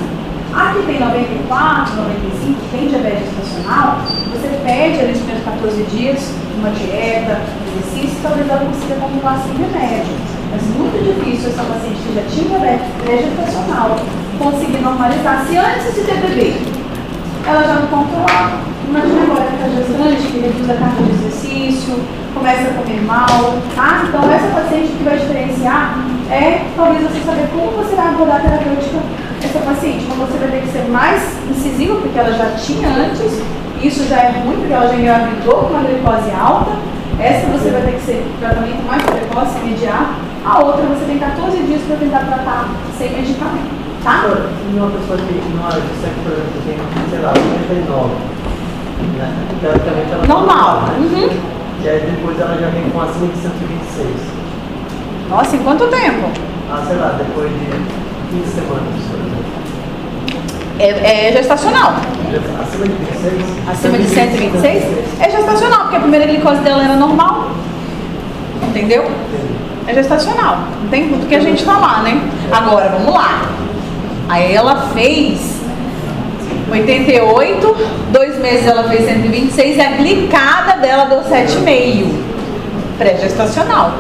A que tem 94, 95, tem diabetes gestacional, você pede ali nos primeiros 14 dias uma dieta, exercício, talvez ela consiga controlar sem remédio. Mas muito difícil essa paciente que já tinha diabetes pré-gestacional conseguir normalizar. Se antes de ter bebê, ela já não controlava. Imagina agora que está gestante, que reduz a carga de exercício, começa a comer mal, tá? Então essa paciente que vai diferenciar é talvez você saber como você vai abordar a terapêutica essa paciente. Então você vai ter que ser mais incisivo, porque ela já tinha antes, isso já é ruim, porque ela já engravidou com uma glicose alta. Essa você vai ter que ser tratamento mais precoce, imediato. A outra você tem 14 dias para tentar tratar sem medicamento, tá? E uma pessoa que não é gestante, por exemplo, tem, sei lá, 99, né? Teoricamente ela normal. Né? Uhum. E aí depois ela já vem com acima de 126. Nossa, em quanto tempo? Ah, sei lá, depois de 15 semanas, por exemplo. É gestacional. Acima de 26? Acima de 126 é gestacional, porque a primeira glicose dela era normal. Entendeu? É gestacional. Não tem muito que a gente falar, né? Agora, vamos lá. Aí ela fez 88, 2 meses ela fez 126 e a glicada dela deu 7,5. Pré-gestacional.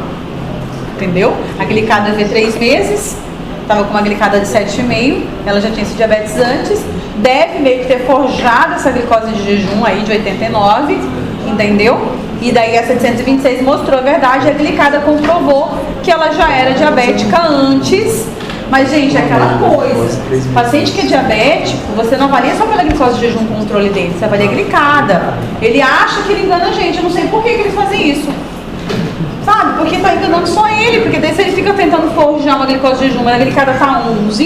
Entendeu? A glicada veio 3 meses, estava com uma glicada de 7,5, ela já tinha esse diabetes antes, deve meio que ter forjado essa glicose de jejum aí de 89, entendeu? E daí essa de 126 mostrou a verdade, a glicada comprovou que ela já era diabética antes. Mas, gente, é aquela coisa, paciente que é diabético, você não avalia só pela glicose de jejum o controle dele, você avalia a glicada. Ele acha que ele engana a gente, eu não sei por que eles fazem isso. Sabe? Porque tá enganando só ele, porque daí se ele fica tentando forjar uma glicose de jejum, mas a glicada tá 11,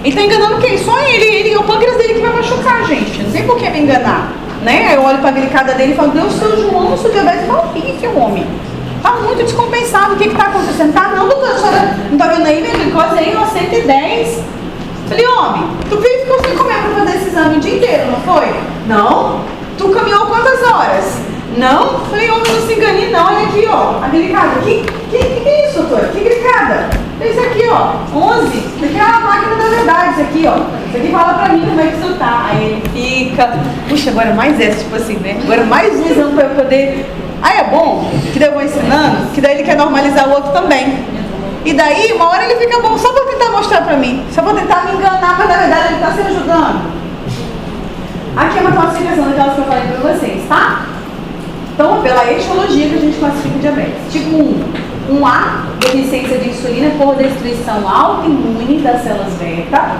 ele tá enganando quem? Só ele, é o pâncreas dele que vai machucar, gente. Não sei por que me enganar, né? Eu olho pra glicada dele e falo, Deus, seu João, seu diabetes tá horrível, homem. Tá muito descompensado, o que que tá acontecendo? Tá, não, doutora, a senhora não tá vendo aí, minha glicose aí, 110. Falei, homem, tu veio ficou sem comer pra fazer esse exame o dia inteiro, não foi? Não. Tu caminhou quantas horas? Não. Falei, homem, não se engane não, olha aqui, ó, a glicada. Que é isso, doutora? Que glicada? Isso aqui, ó, 11. Isso aqui é a máquina da verdade, isso aqui, ó. Isso aqui fala pra mim como é que isso tá. Aí ele fica, puxa, agora mais essa, tipo assim, né? Agora mais um exame pra eu poder... Aí é bom, que daí eu vou ensinando, que daí ele quer normalizar o outro também. E daí, uma hora ele fica bom só pra tentar mostrar pra mim. Só pra tentar me enganar, mas na verdade ele tá se ajudando. Aqui é uma classificação daquelas que eu falei pra vocês, tá? Então, pela etiologia que a gente classifica o diabetes. Tipo 1. 1A, deficiência de insulina por destruição autoimune das células beta,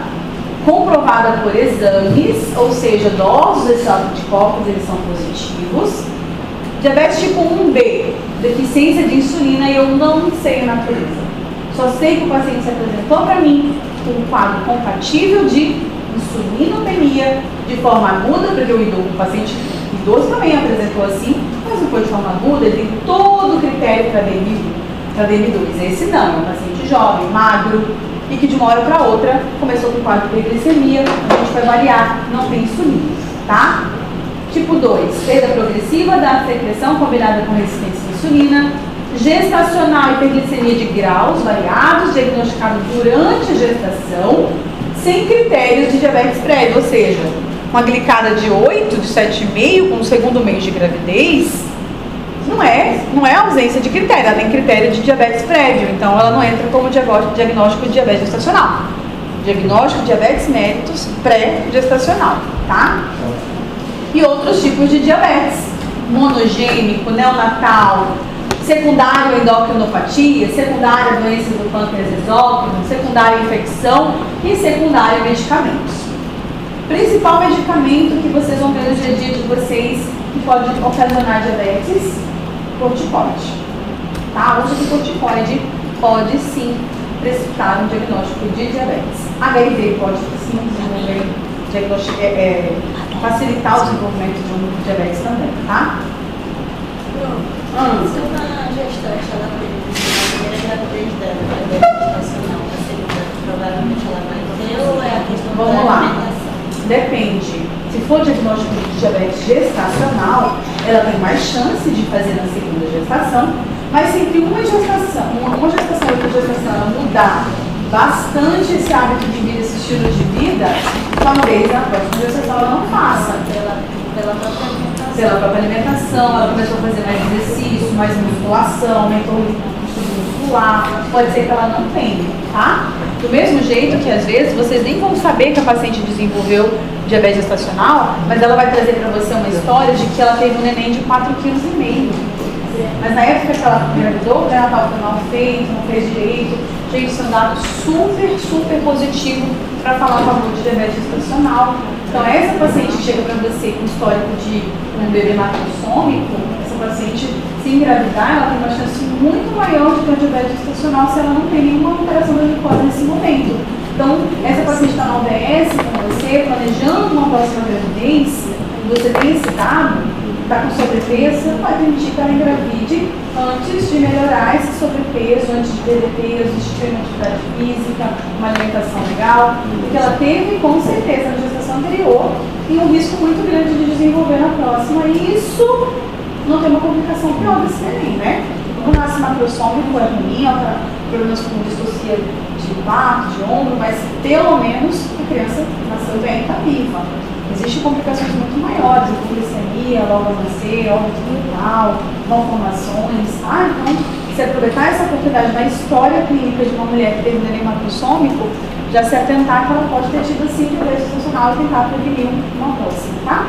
comprovada por exames, ou seja, doses desses anticorpos, eles são positivos. Diabetes tipo 1B, deficiência de insulina, e eu não sei a natureza. Só sei que o paciente se apresentou para mim com um quadro compatível de insulinopenia de forma aguda, porque o paciente idoso também apresentou assim, mas não foi de forma aguda, ele tem todo o critério para DM2. Esse não, é um paciente jovem, magro, e que de uma hora para outra começou com quadro de hiperglicemia, a gente vai avaliar, não tem insulina, tá? Tipo 2, perda progressiva da secreção combinada com resistência à insulina, gestacional hiperglicemia de graus variados, diagnosticado durante a gestação, sem critérios de diabetes prévio, ou seja, uma glicada de 8, de 7,5 com o segundo mês de gravidez, não é ausência de critério, ela tem critério de diabetes prévio, então ela não entra como diagnóstico de diabetes gestacional. Diagnóstico de diabetes mellitus pré-gestacional, tá? E outros tipos de diabetes, monogênico, neonatal, secundário endocrinopatia, secundária doença do pâncreas exócrino, secundária infecção e secundário medicamentos. Principal medicamento que vocês vão ver no dia a dia de vocês que pode ocasionar diabetes, corticoide. Tá? O uso do corticoide pode sim precipitar um diagnóstico de diabetes. HIV pode sim facilitar o desenvolvimento de um diabetes também, tá? Se uma gestante ela teve a primeira gravidez dela, diabetes gestacional, a segunda provavelmente ela vai ter, ou é a questão da alimentação? Depende. Se for diagnóstico de diabetes gestacional, ela tem mais chance de fazer na segunda gestação, mas se entre uma gestação e outra gestação ela mudar bastante esse hábito de vida, esse estilo de vida, talvez na próxima gestação ela não faça. Pela própria alimentação, ela começou a fazer mais exercício, mais musculação, aumentou o muscular, pode ser que ela não tenha, tá? Do mesmo jeito que às vezes vocês nem vão saber que a paciente desenvolveu diabetes gestacional, mas ela vai trazer para você uma história de que ela teve um neném de 4,5 kg. Mas na época que ela engravidou, o pré-natal foi mal feito, não fez direito. Gente, isso é um dado super positivo para falar a favor de diabetes gestacional. Então, essa paciente que chega para você com histórico de um bebê macrosômico, essa paciente, se engravidar, ela tem uma chance muito maior de ter diabetes gestacional se ela não tem nenhuma alteração da glicose nesse momento. Então, essa paciente está na OBS com você, planejando uma próxima gravidez, e você tem esse dado, está com sobrepeso, vai permitir que ela engravide antes de melhorar esse sobrepeso, antes de perder peso, instituir uma atividade física, uma alimentação legal, porque ela teve com certeza na gestação anterior e um risco muito grande de desenvolver na próxima, e isso não tem uma complicação pior desse neném, né? Quando nasce macrosômico é ruim, ela problemas com distorcia de parto, de ombro, mas pelo menos a criança nasceu bem, está viva. Existem complicações muito maiores, hipoglicemia, logo a nascer, óbito mental, malformações, tá? Então, se aproveitar essa oportunidade na história clínica de uma mulher que teve um neném macrosômico, já se atentar que ela pode ter tido sim diabetes gestacional e tentar prevenir uma próxima, tá?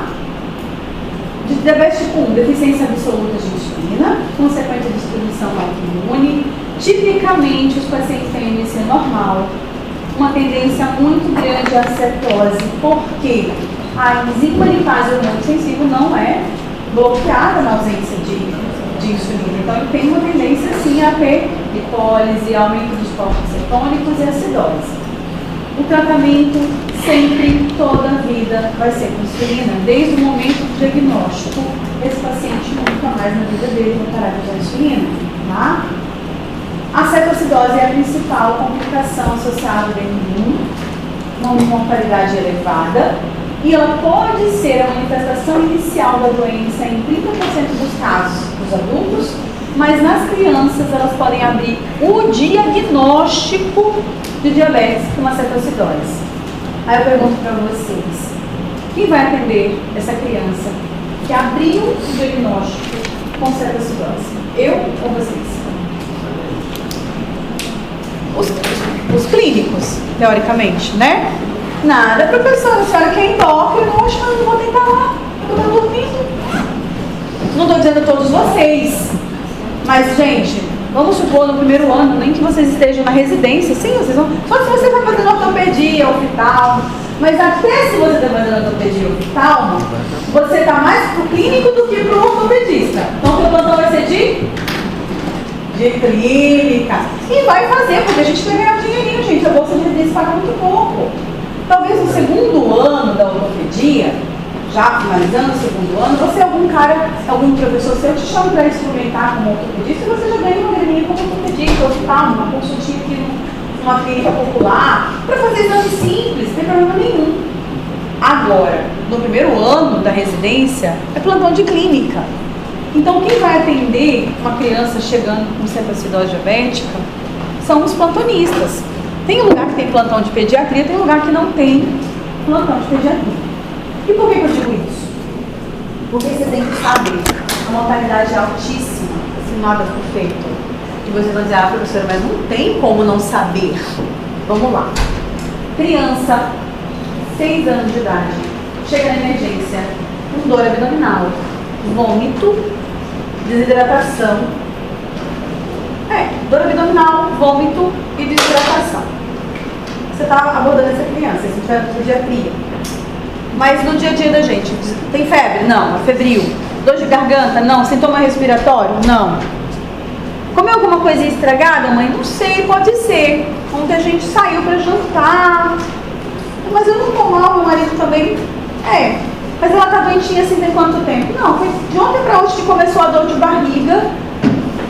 De diabetes tipo 1, deficiência absoluta de insulina, consequente distribuição autoimune. Tipicamente, os pacientes têm IMC normal, uma tendência muito grande à cetose, porque a enzima lipase hormônio sensível não é bloqueada na ausência de insulina. Então, ele tem uma tendência, sim, a ter lipólise, aumento dos corpos cetônicos e acidose. O tratamento sempre, toda a vida, vai ser com insulina. Desde o momento do diagnóstico, esse paciente nunca mais na vida dele vai parar de usar insulina, tá? A cetoacidose é a principal complicação associada ao BN1, uma mortalidade elevada, e ela pode ser a manifestação inicial da doença em 30% dos casos dos adultos, mas nas crianças elas podem abrir o diagnóstico de diabetes com uma cetoacidose. Aí eu pergunto para vocês, quem vai atender essa criança que abriu o diagnóstico com cetoacidose? Eu ou vocês? Os clínicos, teoricamente, né? Nada, professora, a senhora que é endócrino, eu acho que eu não vou tentar lá, eu estou dormindo. Não estou dizendo todos vocês, mas, gente, vamos supor no primeiro ano, nem que vocês estejam na residência, sim, vocês vão, só se você está fazendo ortopedia, oftalmo, mas até se você está fazendo ortopedia, oftalmo, você está mais pro clínico do que pro ortopedista. Então, o seu plantão vai ser de clínica. E vai fazer, porque a gente vai ganhar dinheirinho, gente. A bolsa de residência paga muito pouco. Talvez no segundo ano da ortopedia, já finalizando o segundo ano, você, algum professor seu te chama para experimentar como ortopedista e você já ganha uma graninha como ortopedista, oftalmo, uma consultinha aqui uma clínica popular para fazer exame simples, não tem problema nenhum. Agora, no primeiro ano da residência, é plantão de clínica. Então, quem vai atender uma criança chegando com cetoacidose diabética são os plantonistas. Tem lugar que tem plantão de pediatria, tem lugar que não tem plantão de pediatria. E por que eu digo isso? Porque você tem que saber, a mortalidade é altíssima, se nada for feito. E vocês vão dizer, professora, mas não tem como não saber. Vamos lá. Criança, 6 anos de idade, chega na emergência com dor abdominal, vômito, desidratação. Dor abdominal, vômito e desidratação. Você está abordando essa criança, se tiver pediatria. Mas no dia a dia da gente, tem febre? Não, é febril. Dor de garganta? Não. Sintoma respiratório? Não. Comeu alguma coisinha estragada, mãe? Não sei, pode ser. Ontem a gente saiu para jantar. Mas eu não tô mal, meu marido também. Mas ela tá doentinha assim tem quanto tempo? Não, foi de ontem para hoje que começou a dor de barriga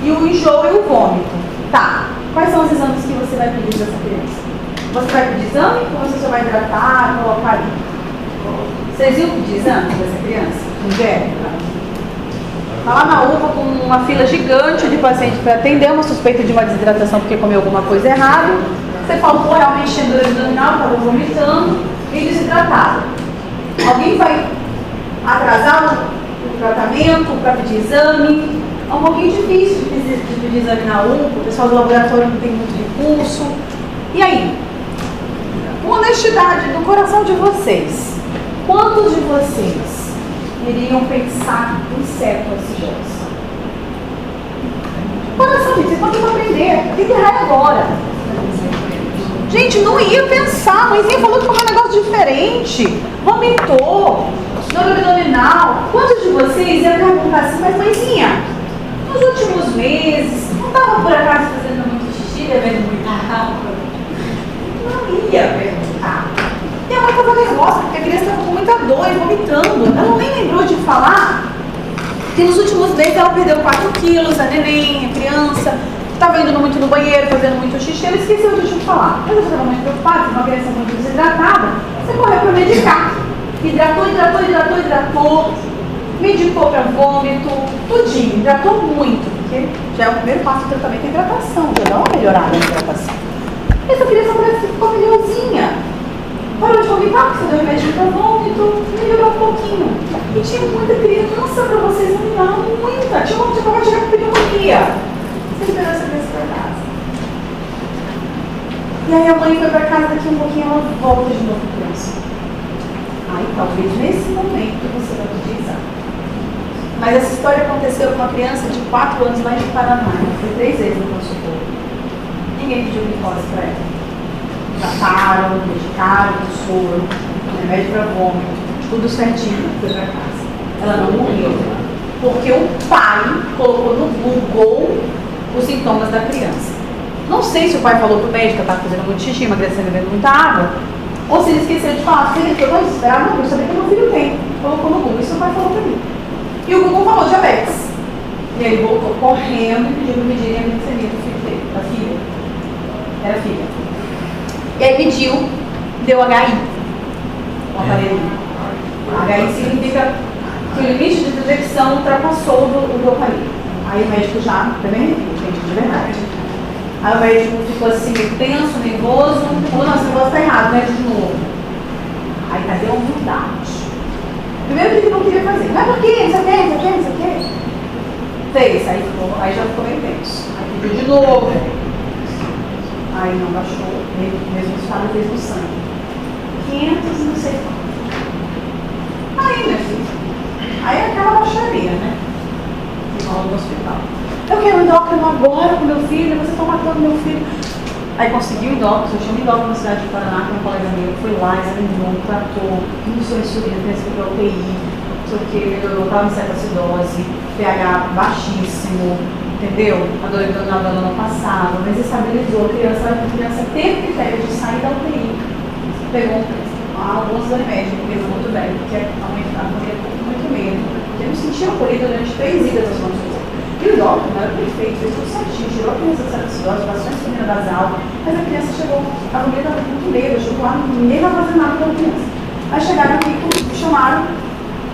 e o enjoo e o vômito. Tá. Quais são os exames que você vai pedir dessa criança? Você vai pedir exame ou você só vai hidratar, colocar ali? Vocês iam pedir exame dessa criança? Mulher? Tá lá na UPA com uma fila gigante de pacientes para atender, uma suspeita de uma desidratação porque comeu alguma coisa errada. Você faltou realmente dor abdominal, estava vomitando e desidratado. Alguém vai atrasar o tratamento para pedir exame? É um pouquinho difícil de pedir exame na UPA, o pessoal do laboratório não tem muito recurso. E aí? Com honestidade do coração de vocês, quantos de vocês iriam pensar em cetoacidose? Coração, gente, vocês podem aprender. O que é agora? Gente, não ia pensar. A mãezinha falou que foi um negócio diferente. Vomitou. Dor abdominal. Quantos de vocês iam perguntar assim, mas mãezinha, nos últimos meses, não estava por acaso fazendo muito xixi, bebendo muita água? Não ia perguntar. E a mãe estava nervosa, porque a criança estava com muita dor e vomitando. Ela nem lembrou de falar que nos últimos meses ela perdeu 4 quilos, a neném, a criança, estava indo muito no banheiro, fazendo muito xixi, ela esqueceu de te falar. Mas você estava muito preocupada, uma criança muito desidratada, você correu para medicar. Hidratou, medicou para vômito, tudinho, hidratou muito, porque já é o primeiro passo do tratamento de hidratação, já dá uma melhorada na hidratação. Essa criança parece que ficou melhorzinha. Parou de vomitar, porque você deu remédio para vômito, melhorou um pouquinho. E tinha muita criança para vocês examinar, muita. Tinha uma que acabava de chegar com pneumonia. Você esperou essa criança para casa. E aí a mãe foi para casa, daqui um pouquinho ela volta de novo para a criança. Aí talvez nesse momento você vai pedir exame. Mas essa história aconteceu com uma criança de 4 anos lá de Paraná. Foi 3 vezes no consultório. Ninguém pediu glicose para ela. Trataram, medicaram, soro, remédio para vômito, tudo certinho, foi para casa. Ela não morreu, porque o pai colocou no Google os sintomas da criança. Não sei se o pai falou pro médico que estava fazendo muito xixi, uma criança bebendo muita água, ou se ele esqueceu de falar, se ele ficou desesperado, não, eu sabia que meu filho tem. Colocou no Google, isso o pai falou para mim. E o Google falou diabetes. E ele voltou correndo e pediu para medirem a glicemia do filho dele, da filha. Era filha. E aí pediu, deu HI, o aparelho. HI significa que o limite de detecção ultrapassou do aparelho. Aí o médico já, também gente, de verdade. Aí o médico ficou assim, tenso, nervoso, falou, nossa, o negócio tá errado, médico de novo. Aí cadê a humildade? Primeiro que ele não queria fazer, mas por quê? Não sei o quê. Fez, aí já ficou meio tenso. Aí pediu de novo. Aí não baixou, mesmo estado fez no sangue. 500 e não sei quanto. Aí, minha filha, aí é aquela baixaria, né? Igual no hospital. Eu quero um endócrino agora com meu filho, vocês estão matando meu filho. Aí conseguiu o endócrino, eu tinha um endócrino na cidade de Paraná, com um colega meu, foi lá, examinou, tratou, iniciou insulina, pensou que UTI, não sei o que, melhorou, estava em cetoacidose, pH baixíssimo. Entendeu? A dor abdominal dela não passava, mas estabilizou a criança teve critério de sair da UTI. Pegou alguns remédios, mesmo muito bem, porque a família ficou com muito medo, porque não sentia acolhida durante 3 idas às consultas. E o endócrino era perfeito, fez tudo certinho. gente tirou a criança do centro de idosos, passou a insulina basal, mas a criança chegou, a família estava com muito medo, chegou lá, ninguém vai fazer nada com a criança. Aí chegaram aqui, chamaram,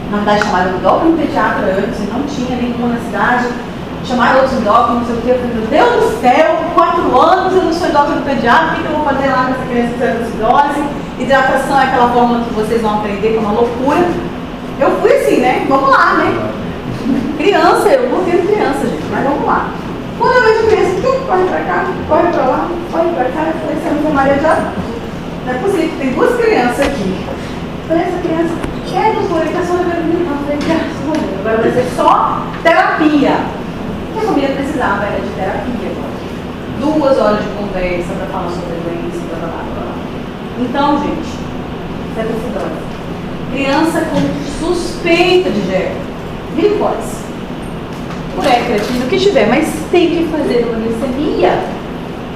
na verdade chamaram o endócrino pediatra antes, e não tinha nenhuma na cidade, chamaram outros endócrinos, não sei o que, eu falei, meu Deus do céu, 4 anos eu não sou endócrino pediatra, o que eu vou fazer lá com essa criança com acidose? Hidratação é aquela fórmula que vocês vão aprender, que é uma loucura. Eu fui assim, né? Vamos lá, né? Criança, eu não tenho criança, gente, mas vamos lá. Quando eu vejo criança, corre pra cá, corre pra lá, corre pra cá, eu falei, essa Maria já não é possível, tem 2 crianças aqui. Eu falei, essa criança, doutora, ele tá só levando menino. Eu falei, graças a Deus, agora vai ser só terapia. O que a família precisava era de terapia agora. 2 horas de conversa para falar sobre a doença, blá, blá, blá, blá. Então, gente, cetoacidose. Criança com suspeita de GERD, glicose, ureia, creatina, o que tiver, mas tem que fazer uma glicemia.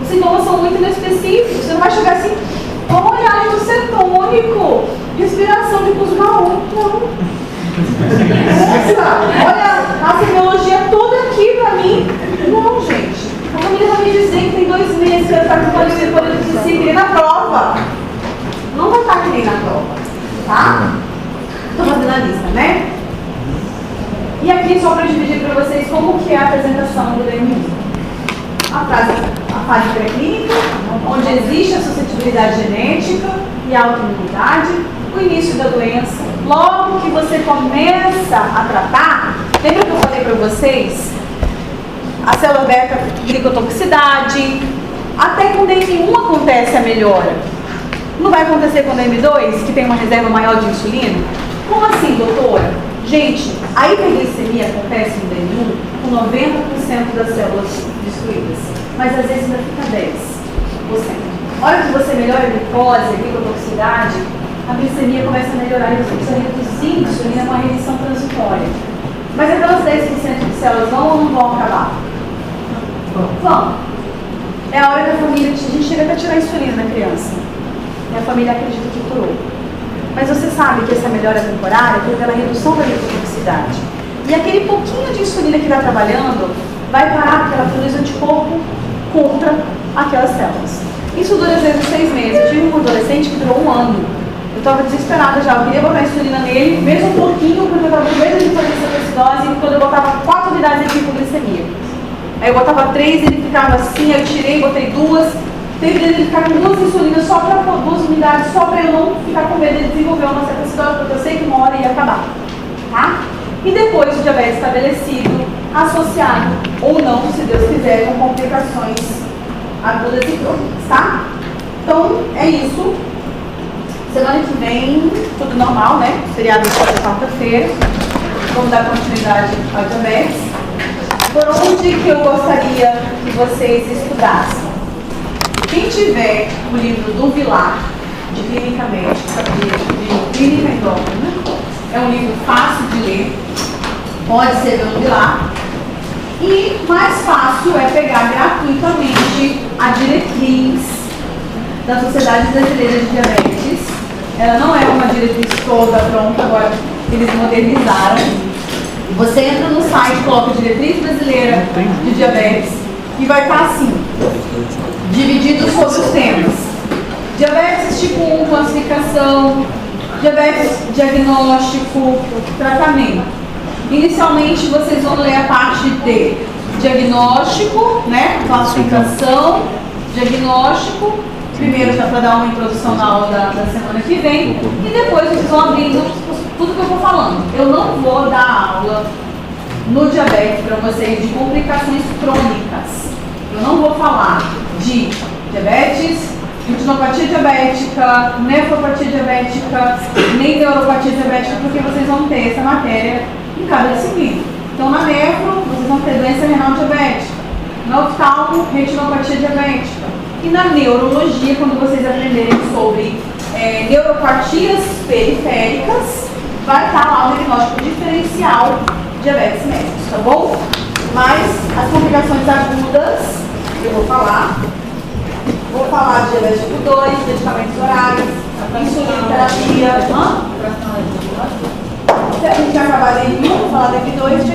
Os sintomas são muito inespecíficos. Você não vai chegar assim, olha, ácido cetônico, respiração de pulso marrom. Não. Olha, a semiologia toda aqui pra mim. Não, gente. A família vai me dizer que tem 2 meses que ela está com polipolisicina que nem na prova. Não vai estar que nem na prova, tá? Estou fazendo a lista, né? E aqui só para dividir para vocês como que é a apresentação do DMI. A fase pré-clínica, onde existe a suscetibilidade genética e a autoimunidade, o início da doença. Logo que você começa a tratar, lembra que eu falei para vocês? A célula beta glicotoxicidade, até com DM1 acontece a melhora. Não vai acontecer com DM2, que tem uma reserva maior de insulina? Como assim, doutora? Gente, a hiperglicemia acontece no DM1 com 90% das células destruídas, mas às vezes ainda fica 10%. A hora que você melhora a glicose, a glicotoxicidade, a glicemia começa a melhorar e você precisa reduzir a insulina com a remissão transitória. Mas aquelas 10% de células vão ou não vão acabar? Vão. É a hora que a família, a gente chega até a tirar a insulina na criança. E a família acredita que curou. Mas você sabe que essa melhora temporária é pela redução da glicotoxicidade. E aquele pouquinho de insulina que está trabalhando vai parar porque ela produz anticorpo contra aquelas células. Isso dura às vezes 6 meses. Eu tive um adolescente que durou 1 ano. Eu estava desesperada já, eu queria botar insulina nele, mesmo um pouquinho, porque eu estava com medo de fazer cetoacidose, e quando eu botava 4 unidades de hipoglicemia. Aí eu botava 3, ele ficava assim, eu tirei, botei 2. Teve ele ficar com 2 insulinas só para 2 unidades, só para eu não ficar com medo de desenvolver uma cetoacidose, porque eu sei que uma hora ia acabar. Tá? E depois o diabetes estabelecido, associado ou não, se Deus quiser, com complicações agudas e crônicas, tá? Então, é isso. Semana que vem, tudo normal, né? Feriado só de quarta-feira. Vamos dar continuidade ao diabetes. Por onde que eu gostaria que vocês estudassem? Quem tiver o livro do Vilar, de Clínica Médica, de Clínica Endócrina, é um livro fácil de ler, pode ser pelo Vilar. E mais fácil é pegar gratuitamente a diretriz da Sociedade Brasileira de Diabetes. Ela não é uma diretriz toda pronta, agora eles modernizaram. Você entra no site, coloca Diretriz Brasileira de Diabetes e vai estar assim, dividido sobre os temas. Diabetes tipo 1, classificação, diabetes diagnóstico, tratamento. Inicialmente vocês vão ler a parte de diagnóstico, né? Classificação, diagnóstico. Primeiro já para dar uma introdução na aula da semana que vem. E depois vocês vão abrindo tudo que eu vou falando. Eu não vou dar aula no diabetes para vocês de complicações crônicas. Eu não vou falar de diabetes, retinopatia diabética, nefropatia diabética, nem neuropatia diabética, porque vocês vão ter essa matéria em cada disciplina. Então, na nefro, vocês vão ter doença renal diabética. Na oftalmo, retinopatia diabética. E na neurologia, quando vocês aprenderem sobre neuropatias periféricas, vai estar lá o diagnóstico diferencial de diabetes mellitus, tá bom? Mas as complicações agudas, eu vou falar. Vou falar de diabetes tipo 2, medicamentos orais, insulinoterapia. Se a gente vai acabar em 1, vou falar de 2,